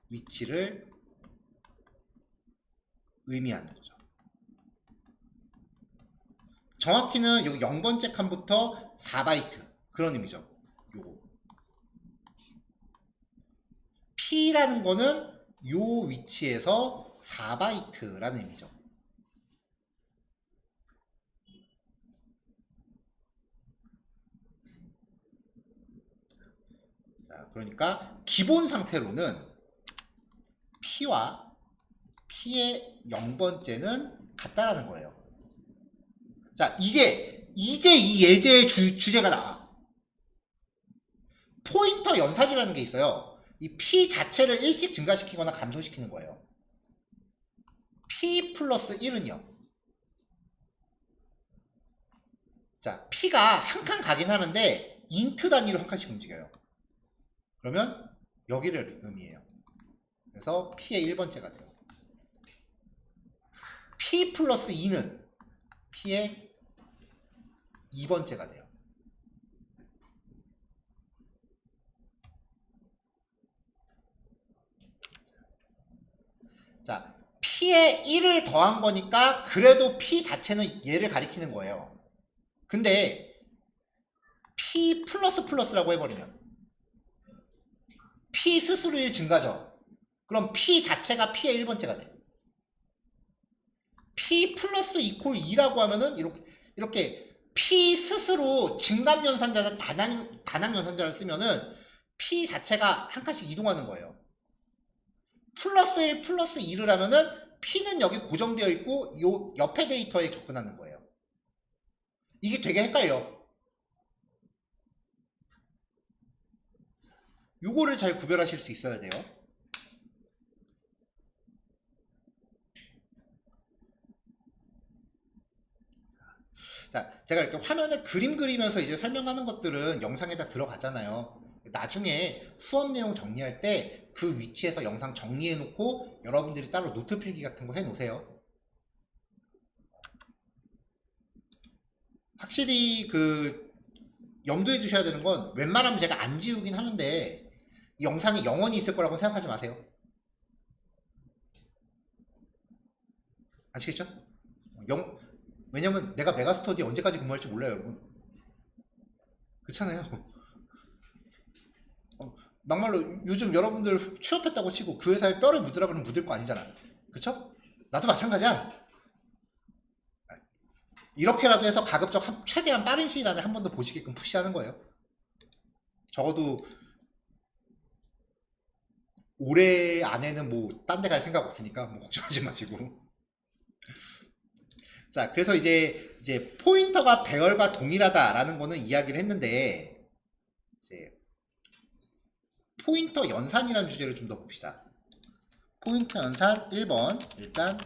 [SPEAKER 1] 위치를 의미하는 거죠. 정확히는 여기 0번째 칸부터 4바이트 그런 의미죠. 요거 P라는 거는 요 위치에서 4바이트라는 의미죠. 자, 그러니까 기본 상태로는 P와 P의 0번째는 같다라는 거예요. 자, 이제 이 예제의 주제가 나와. 포인터 연산이라는 게 있어요. 이 P 자체를 1씩 증가시키거나 감소시키는 거예요. P 플러스 1은요. 자, P가 한 칸 가긴 하는데 인트 단위로 한 칸씩 움직여요. 그러면 여기를 의미해요. 그래서 P의 1번째가 돼요. P 플러스 2는 P의 2번째가 돼요. 자, P에 1을 더한 거니까 그래도 P 자체는 얘를 가리키는 거예요. 근데 P 플러스 플러스라고 해버리면 P 스스로 1 증가죠. 그럼 P 자체가 P의 1번째가 돼. P 플러스 이퀄 2라고 하면은 이렇게 P 스스로 증감연산자나 단항연산자를 쓰면은 P 자체가 한 칸씩 이동하는 거예요. 플러스 1 플러스 2를 하면은 P는 여기 고정되어 있고 요 옆에 데이터에 접근하는 거예요. 이게 되게 헷갈려. 요거를 잘 구별하실 수 있어야 돼요. 자, 제가 이렇게 화면에 그림 그리면서 이제 설명하는 것들은 영상에다 들어가잖아요. 나중에 수업 내용 정리할 때 그 위치에서 영상 정리해 놓고 여러분들이 따로 노트 필기 같은 거 해 놓으세요. 확실히 염두해 주셔야 되는 건 웬만하면 제가 안 지우긴 하는데 이 영상이 영원히 있을 거라고 생각하지 마세요. 아시겠죠? 왜냐면 내가 메가스터디 언제까지 근무할지 몰라요, 여러분. 그렇잖아요. 막말로 요즘 여러분들 취업했다고 치고 그 회사에 뼈를 묻으라 그러면 묻을 거 아니잖아. 그쵸? 나도 마찬가지야. 이렇게라도 해서 가급적 최대한 빠른 시일 안에 한 번 더 보시게끔 푸시하는 거예요. 적어도 올해 안에는 뭐 딴 데 갈 생각 없으니까 뭐 걱정하지 마시고. 자, 그래서 이제 포인터가 배열과 동일하다라는 거는 이야기를 했는데 이제 포인터 연산이라는 주제를 좀 더 봅시다. 포인터 연산 1번. 일단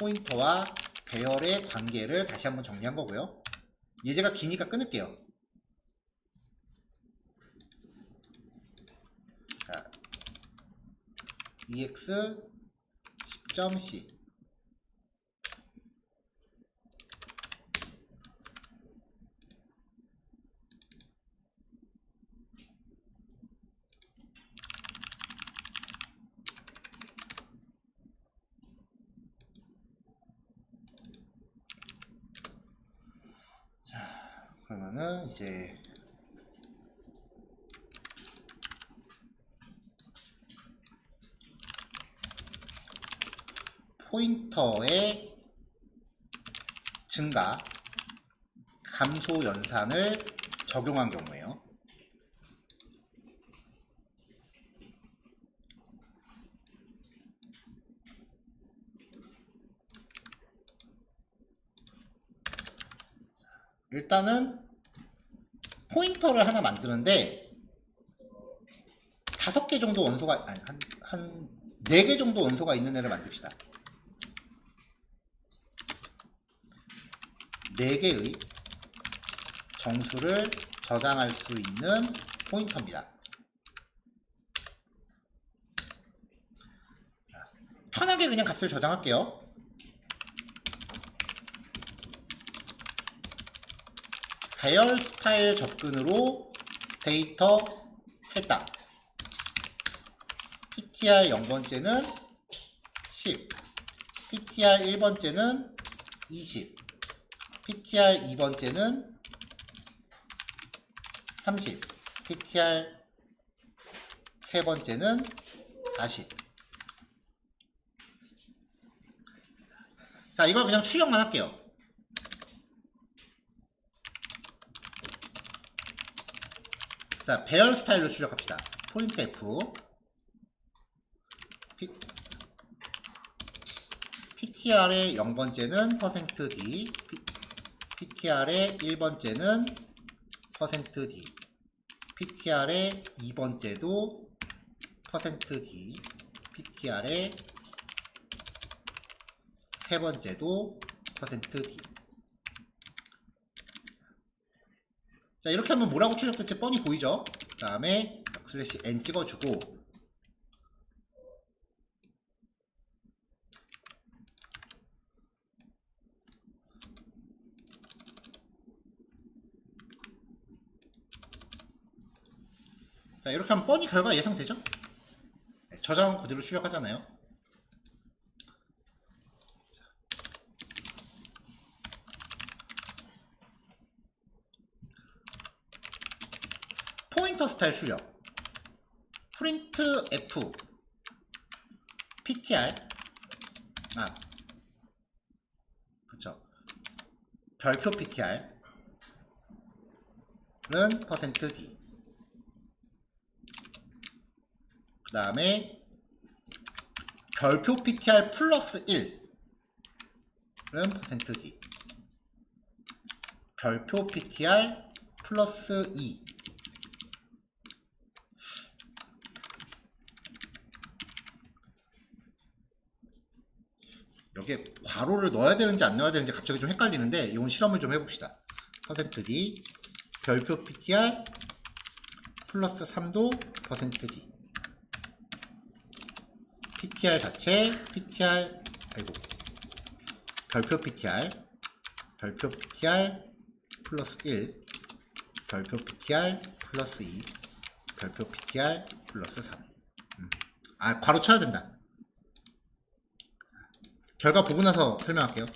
[SPEAKER 1] 포인터와 배열의 관계를 다시 한번 정리한 거고요. 예제가 기니까 끊을게요. 자, EX 10.C 그러면은 이제 포인터의 증가, 감소 연산을 적용한 경우에요. 일단은 포인터를 하나 만드는데 5개 정도 원소가 아니 한 4개 정도 원소가 있는 애를 만듭시다. 4개의 정수를 저장할 수 있는 포인터입니다. 편하게 그냥 값을 저장할게요. 배열 스타일 접근으로 데이터 할당. PTR 0번째는 10, PTR 1번째는 20, PTR 2번째는 30, PTR 3번째는 40. 자, 이걸 그냥 출력만 할게요. 자, 배열 스타일로 출력합시다. printf ptr의 0번째는 %d, ptr의 1번째는 %d, ptr의 2번째도 %d, ptr의 3번째도 %d. 자, 이렇게 하면 뭐라고 출력될지 뻔히 보이죠? 그 다음에 슬래시 n 찍어주고, 자, 이렇게 하면 뻔히 결과 예상되죠? 저장 그대로 출력하잖아요. 포인터 스타일 출력. printf ptr 그쵸, 별표 ptr은 %d, 그 다음에 별표 ptr 플러스 1은 %d, 별표 ptr 플러스 2, 여기에 괄호를 넣어야 되는지 안 넣어야 되는지 갑자기 좀 헷갈리는데 이건 실험을 좀 해봅시다. %d 별표 ptr 플러스 3도 %d, ptr 자체 별표 ptr 플러스 1, 별표 ptr 플러스 2, 별표 ptr 플러스 3. 괄호 쳐야 된다. 결과 보고 나서 설명할게요.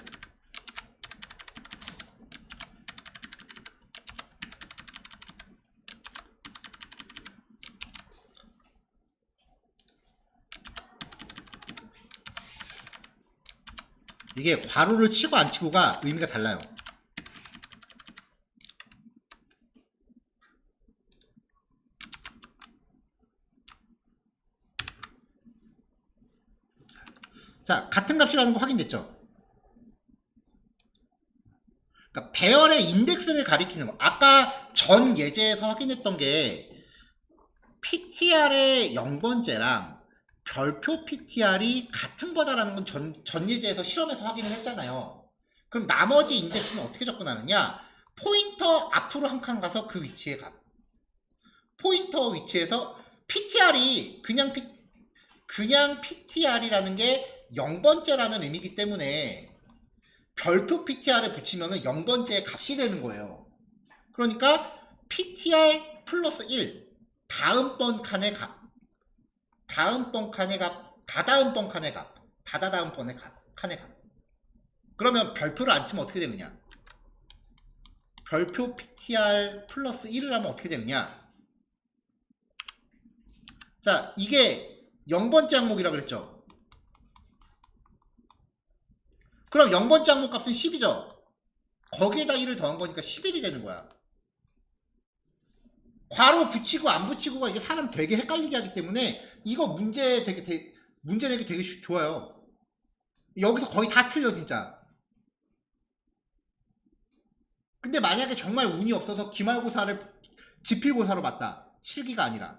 [SPEAKER 1] 이게 괄호를 치고 안 치고가 의미가 달라요. 자, 같은 값이라는 거 확인됐죠? 그러니까 배열의 인덱스를 가리키는 거. 아까 전 예제에서 확인했던 게 PTR의 0번째랑 별표 PTR이 같은 거다라는 건 전 예제에서 실험에서 확인을 했잖아요. 그럼 나머지 인덱스는 어떻게 접근하느냐? 포인터 앞으로 한 칸 가서 그 위치에 값. 포인터 위치에서 PTR이 그냥 PTR이라는 게 0번째라는 의미이기 때문에 별표 PTR에 붙이면은 0번째의 값이 되는 거예요. 그러니까 PTR 플러스 1, 다음번 칸의 값, 다음번 칸의 값, 다다음번 칸의 값, 다다다음번의 칸의 값. 그러면 별표를 안 치면 어떻게 되느냐? 별표 PTR 플러스 1을 하면 어떻게 되느냐? 자, 이게 0번째 항목이라고 그랬죠? 그럼 0번째 항목 값은 10이죠? 거기에다 1을 더한 거니까 11이 되는 거야. 괄호 붙이고 안 붙이고가 이게 사람 되게 헷갈리게 하기 때문에 이거 문제 내기 되게 좋아요. 여기서 거의 다 틀려 진짜. 근데 만약에 정말 운이 없어서 기말고사를 지필고사로 봤다. 실기가 아니라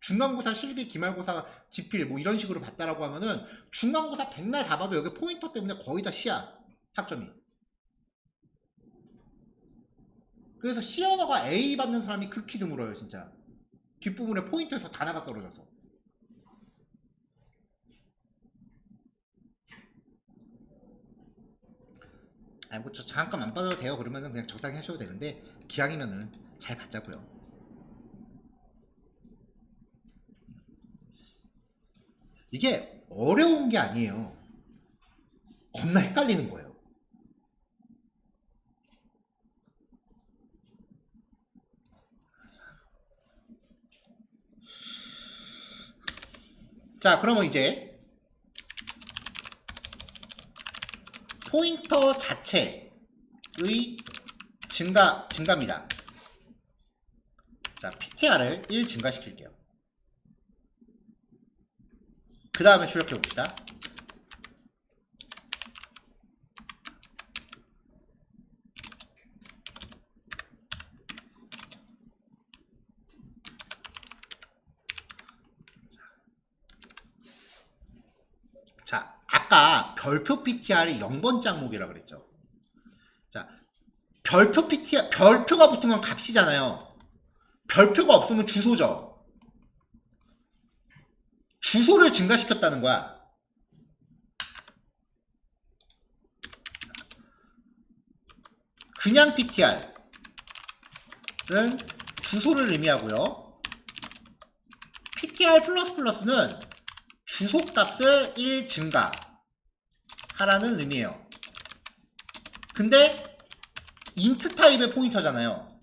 [SPEAKER 1] 중간고사, 실기, 기말고사, 지필 뭐 이런 식으로 봤다라고 하면은 중간고사 백날 다 봐도 여기 포인터 때문에 거의 다 C야. 학점이. 그래서 C 언어가 A 받는 사람이 극히 드물어요 진짜. 뒷부분에 포인터에서 단어가 떨어져서. 아니 뭐 저 잠깐 안 받아도 돼요 그러면은 그냥 적당히 하셔도 되는데 기왕이면은 잘 받자고요. 이게 어려운 게 아니에요. 겁나 헷갈리는 거예요. 자, 그러면 이제 포인터 자체의 증가입니다. 자, PTR을 1 증가시킬게요. 그 다음에 출력해 봅시다. 자, 아까 별표 PTR이 0번째 항목이라 그랬죠. 자, 별표 PTR, 별표가 붙으면 값이잖아요. 별표가 없으면 주소죠. 주소를 증가시켰다는 거야. 그냥 PTR은 주소를 의미하고요. PTR++는 주소값을 1 증가하라는 의미예요. 근데 인트 타입의 포인터잖아요.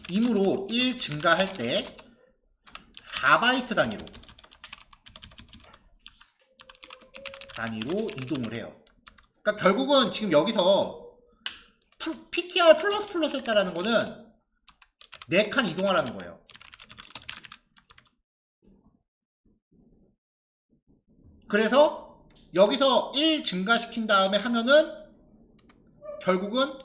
[SPEAKER 1] 이므로 1 증가할 때 4바이트 단위로 이동을 해요. 그러니까 결국은 지금 여기서 PTR++ 했다라는 거는 4칸 이동하라는 거예요. 그래서 여기서 1 증가시킨 다음에 하면은 결국은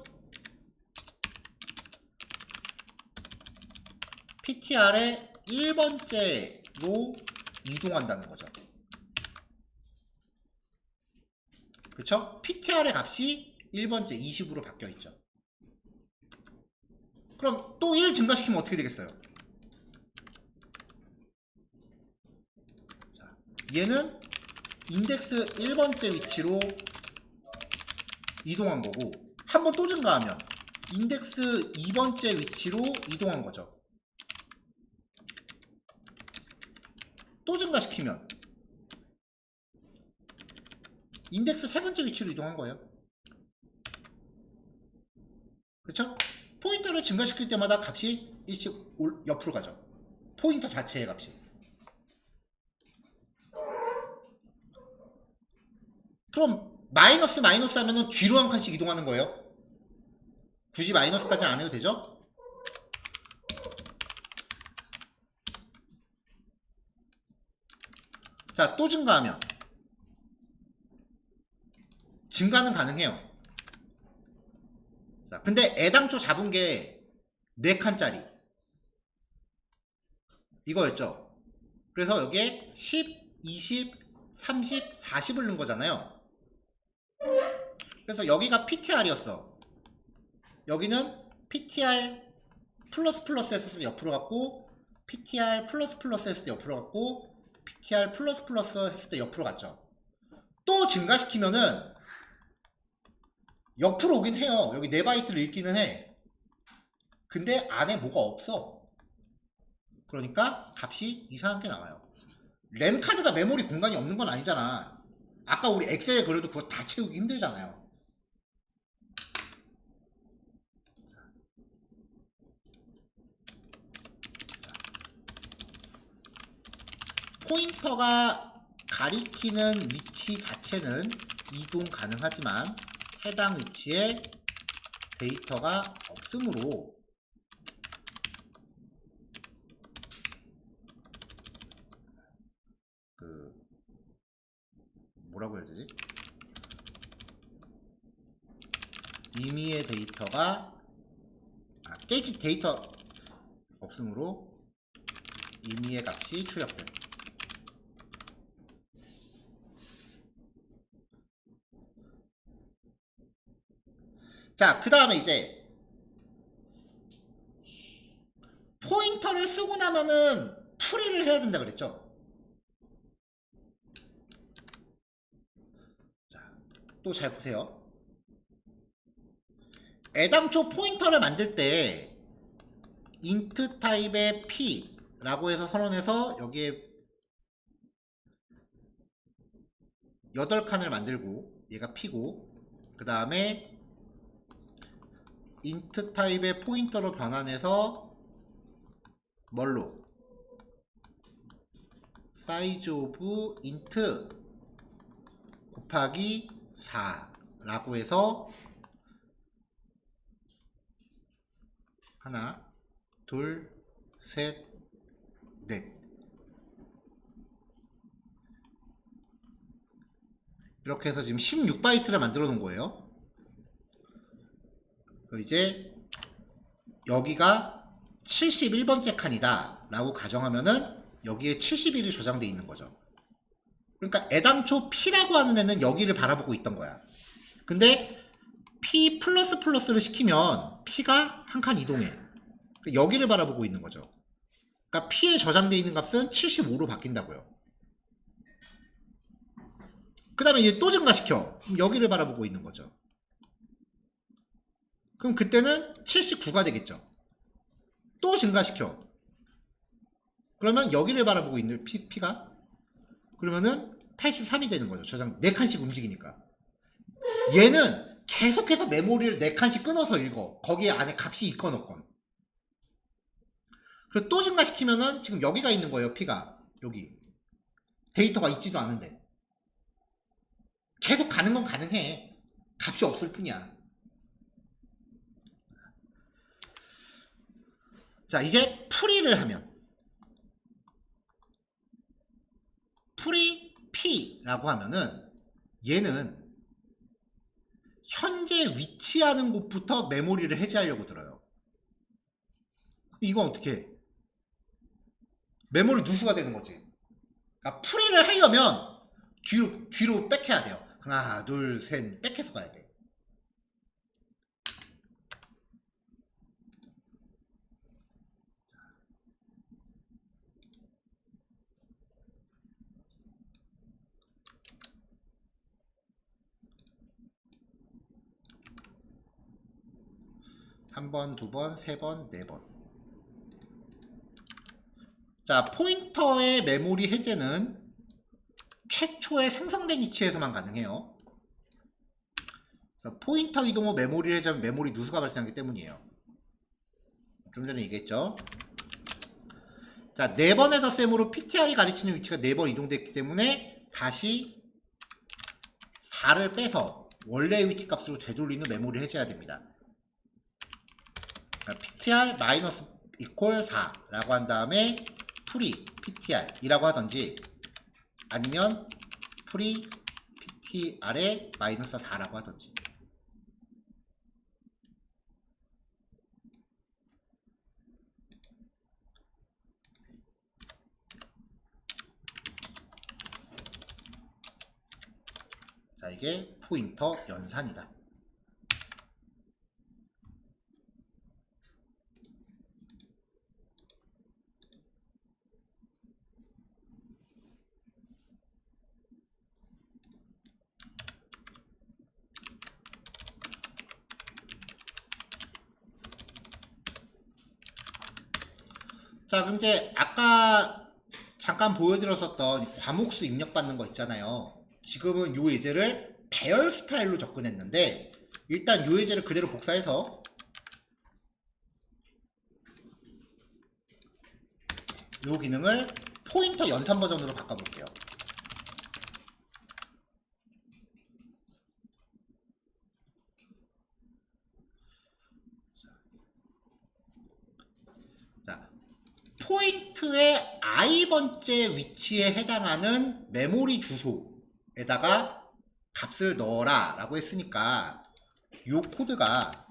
[SPEAKER 1] PTR의 1번째로 이동한다는 거죠. 그쵸? PTR의 값이 1번째 20으로 바뀌어 있죠. 그럼 또 1 증가시키면 어떻게 되겠어요? 자, 얘는 인덱스 1번째 위치로 이동한 거고, 한 번 또 증가하면 인덱스 2번째 위치로 이동한 거죠. 또 증가시키면 인덱스 3번째 위치로 이동한 거예요. 그쵸? 포인터를 증가시킬 때마다 값이 일찍 옆으로 가죠. 포인터 자체의 값이. 그럼 마이너스 하면은 뒤로 한 칸씩 이동하는 거예요. 굳이 마이너스까지는 안 해도 되죠? 자, 또 증가하면 증가는 가능해요. 자, 근데 애당초 잡은 게 4칸짜리 이거였죠. 그래서 여기에 10, 20, 30, 40을 넣은 거잖아요. 그래서 여기가 PTR이었어. 여기는 PTR++ 했을 때 옆으로 갔고, PTR++ 했을 때 옆으로 갔고, PTR++ 했을 때 옆으로 갔죠. 또 증가시키면은 옆으로 오긴 해요. 여기 4바이트를 읽기는 해. 근데 안에 뭐가 없어. 그러니까 값이 이상한 게 나와요. 램 카드가 메모리 공간이 없는 건 아니잖아. 아까 우리 엑셀 그래도 그거 다 채우기 힘들잖아요. 포인터가 가리키는 위치 자체는 이동 가능하지만 해당 위치에 데이터가 없으므로 뭐라고 해야 되지? 임의의 데이터가 깨진 데이터 없으므로 임의의 값이 출력돼요. 자, 그 다음에 이제 포인터를 쓰고 나면은 풀이를 해야 된다 그랬죠. 자, 또 잘 보세요. 애당초 포인터를 만들 때 int 타입의 p 라고 해서 선언해서 여기에 8칸을 만들고 얘가 p고, 그 다음에 int 타입의 포인터로 변환해서 뭘로? size of int 곱하기 4 라고 해서 하나, 둘, 셋, 넷 이렇게 해서 지금 16바이트를 만들어 놓은 거예요. 이제 여기가 71번째 칸이다 라고 가정하면은 여기에 71이 저장되어 있는 거죠. 그러니까 애당초 P라고 하는 애는 여기를 바라보고 있던 거야. 근데 P 플러스를 시키면 P가 한 칸 이동해. 그러니까 여기를 바라보고 있는 거죠. 그러니까 P에 저장되어 있는 값은 75로 바뀐다고요. 그 다음에 이제 또 증가시켜. 그럼 여기를 바라보고 있는 거죠. 그럼 그때는 79가 되겠죠. 또 증가시켜. 그러면 여기를 바라보고 있는 P가 그러면은 83이 되는 거죠. 저장 4칸씩 움직이니까. 얘는 계속해서 메모리를 4칸씩 끊어서 읽어. 거기에 안에 값이 있건 없건. 그리고 또 증가시키면은 지금 여기가 있는 거예요. P가. 여기. 데이터가 있지도 않은데. 계속 가는 건 가능해. 값이 없을 뿐이야. 자, 이제 풀이를 하면 풀이 P라고 하면은 얘는 현재 위치하는 곳부터 메모리를 해제하려고 들어요. 이건 어떻게 해? 메모리 누수가 되는 거지. 그러니까 풀이를 하려면 뒤로 백해야 돼요. 하나, 둘, 셋, 백해서 가야 돼. 한 번, 두 번, 세 번, 네 번. 자, 포인터의 메모리 해제는 최초에 생성된 위치에서만 가능해요. 그래서 포인터 이동 후 메모리를 해제하면 메모리 누수가 발생하기 때문이에요. 좀 전에 얘기했죠. 자, 4번의 덧셈으로 PTR이 가리치는 위치가 4번 이동됐기 때문에 다시 4를 빼서 원래의 위치 값으로 되돌리는 메모리를 해제해야 됩니다. PTR 마이너스 이퀄 4라고 한 다음에 풀이 PTR 이라고 하던지 아니면 풀이 PTR에 마이너스 4라고 하던지. 자, 이게 포인터 연산이다. 자, 그럼 이제 아까 잠깐 보여드렸었던 과목수 입력받는 거 있잖아요. 지금은 요 예제를 배열 스타일로 접근했는데 일단 요 예제를 그대로 복사해서 요 기능을 포인터 연산 버전으로 바꿔볼게요. 자, 포인트의 i번째 위치에 해당하는 메모리 주소에다가 값을 넣어라 라고 했으니까 요 코드가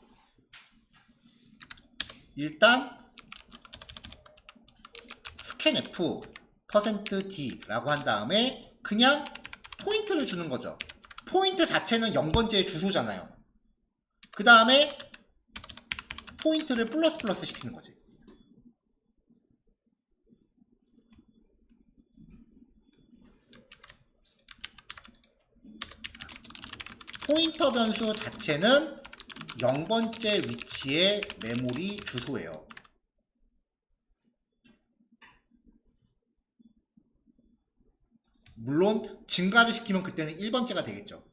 [SPEAKER 1] 일단 scanf %d 라고 한 다음에 그냥 포인트를 주는 거죠. 포인트 자체는 0번째의 주소잖아요. 그 다음에 포인트를 플러스 시키는 거지. 포인터 변수 자체는 0번째 위치의 메모리 주소예요. 물론 증가를 시키면 그때는 1번째가 되겠죠.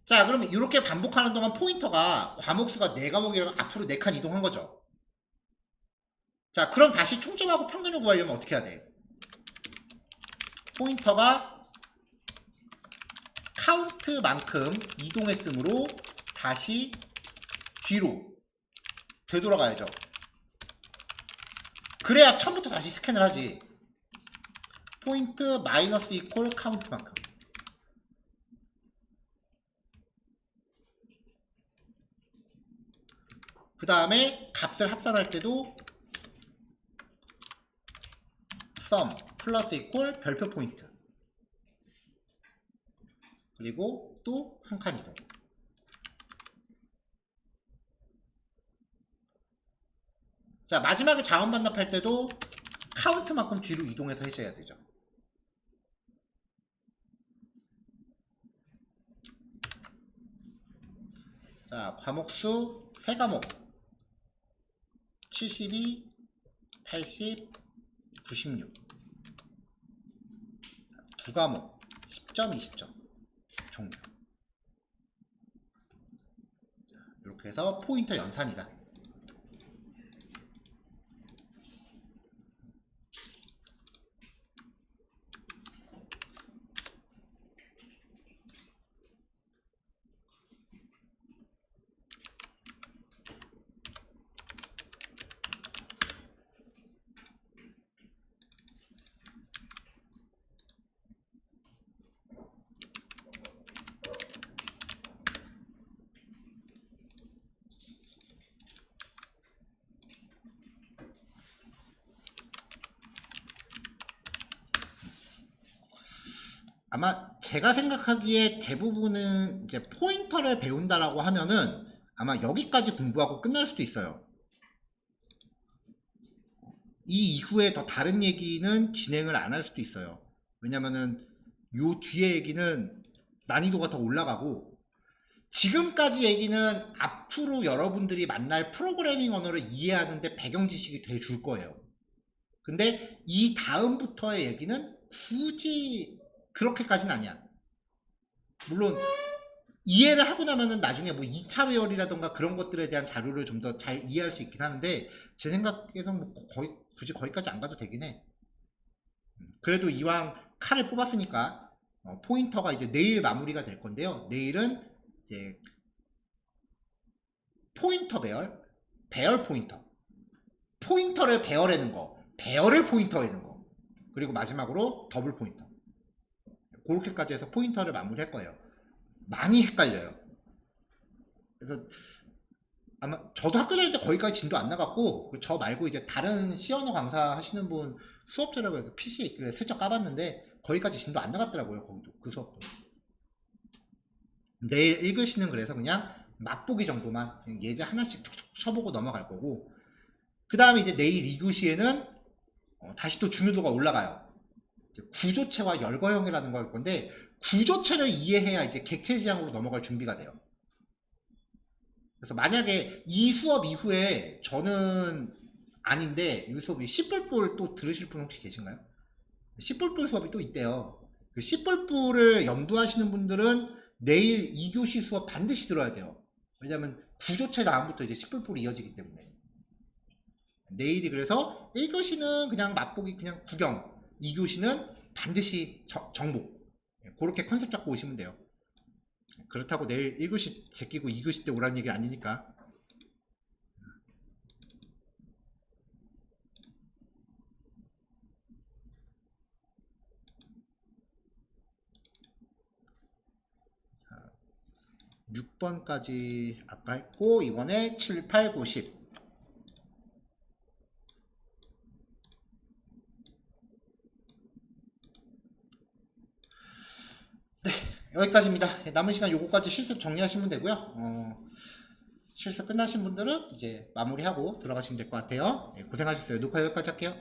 [SPEAKER 1] 자, 그러면 이렇게 반복하는 동안 포인터가 과목수가 4과목이라면 앞으로 4칸 이동한 거죠. 자, 그럼 다시 총점하고 평균을 구하려면 어떻게 해야 돼? 포인터가 카운트만큼 이동했으므로 다시 뒤로 되돌아가야죠. 그래야 처음부터 다시 스캔을 하지. 포인트 마이너스 이퀄 카운트만큼. 그 다음에 값을 합산할 때도 sum 플러스 이퀄 별표 포인트. 그리고 또 한 칸 이동. 자, 마지막에 자원 반납할 때도 카운트만큼 뒤로 이동해서 해줘야 되죠. 자, 과목수 3과목 72, 80, 96 2과목 10점, 20점 종료. 이렇게 해서 포인터 연산이다. 아마 제가 생각하기에 대부분은 이제 포인터를 배운다라고 하면은 아마 여기까지 공부하고 끝날 수도 있어요. 이 이후에 더 다른 얘기는 진행을 안 할 수도 있어요. 왜냐면은 요 뒤에 얘기는 난이도가 더 올라가고, 지금까지 얘기는 앞으로 여러분들이 만날 프로그래밍 언어를 이해하는데 배경 지식이 돼 줄 거예요. 근데 이 다음부터의 얘기는 굳이 그렇게까지는 아니야. 물론 이해를 하고 나면은 나중에 뭐 2차 배열이라던가 그런 것들에 대한 자료를 좀 더 잘 이해할 수 있긴 하는데, 제 생각에서는 뭐 거의 굳이 거기까지 안 가도 되긴 해. 그래도 이왕 칼을 뽑았으니까 포인터가 이제 내일 마무리가 될 건데요. 내일은 이제 포인터 배열, 배열 포인터, 포인터를 배열하는 거, 배열을 포인터하는 거, 그리고 마지막으로 더블 포인터. 그렇게까지 해서 포인터를 마무리할 거예요. 많이 헷갈려요. 그래서 아마 저도 학교 다닐 때 거기까지 진도 안 나갔고, 저 말고 이제 다른 시언어 강사 하시는 분 수업들하고 PC에 있길래 슬쩍 까봤는데 거기까지 진도 안 나갔더라고요. 거기도 그 수업도. 내일 1교시는 그래서 그냥 맛보기 정도만 예제 하나씩 툭툭 쳐보고 넘어갈 거고, 그 다음에 이제 내일 2교시에는 다시 또 중요도가 올라가요. 구조체와 열거형이라는 걸 건데, 구조체를 이해해야 이제 객체지향으로 넘어갈 준비가 돼요. 그래서 만약에 이 수업 이후에 저는 아닌데 이 수업이 씨뿔뿔 또 들으실 분 혹시 계신가요? 씨뿔뿔 수업이 또 있대요. 그 씨뿔뿔을 염두하시는 분들은 내일 2교시 수업 반드시 들어야 돼요. 왜냐면 구조체 다음부터 이제 씨뿔뿔이 이어지기 때문에. 내일이 그래서 1교시는 그냥 맛보기, 그냥 구경, 2교시는 반드시 정복. 그렇게 컨셉 잡고 오시면 돼요. 그렇다고 내일 1교시 제끼고 2교시 때 오라는 얘기 아니니까. 자, 6번까지 아까 했고, 이번에 7, 8, 9, 10. 네, 여기까지입니다. 남은 시간 요거까지 실습 정리하시면 되고요. 실습 끝나신 분들은 이제 마무리하고 들어가시면 될 것 같아요. 고생하셨어요. 녹화 여기까지 할게요.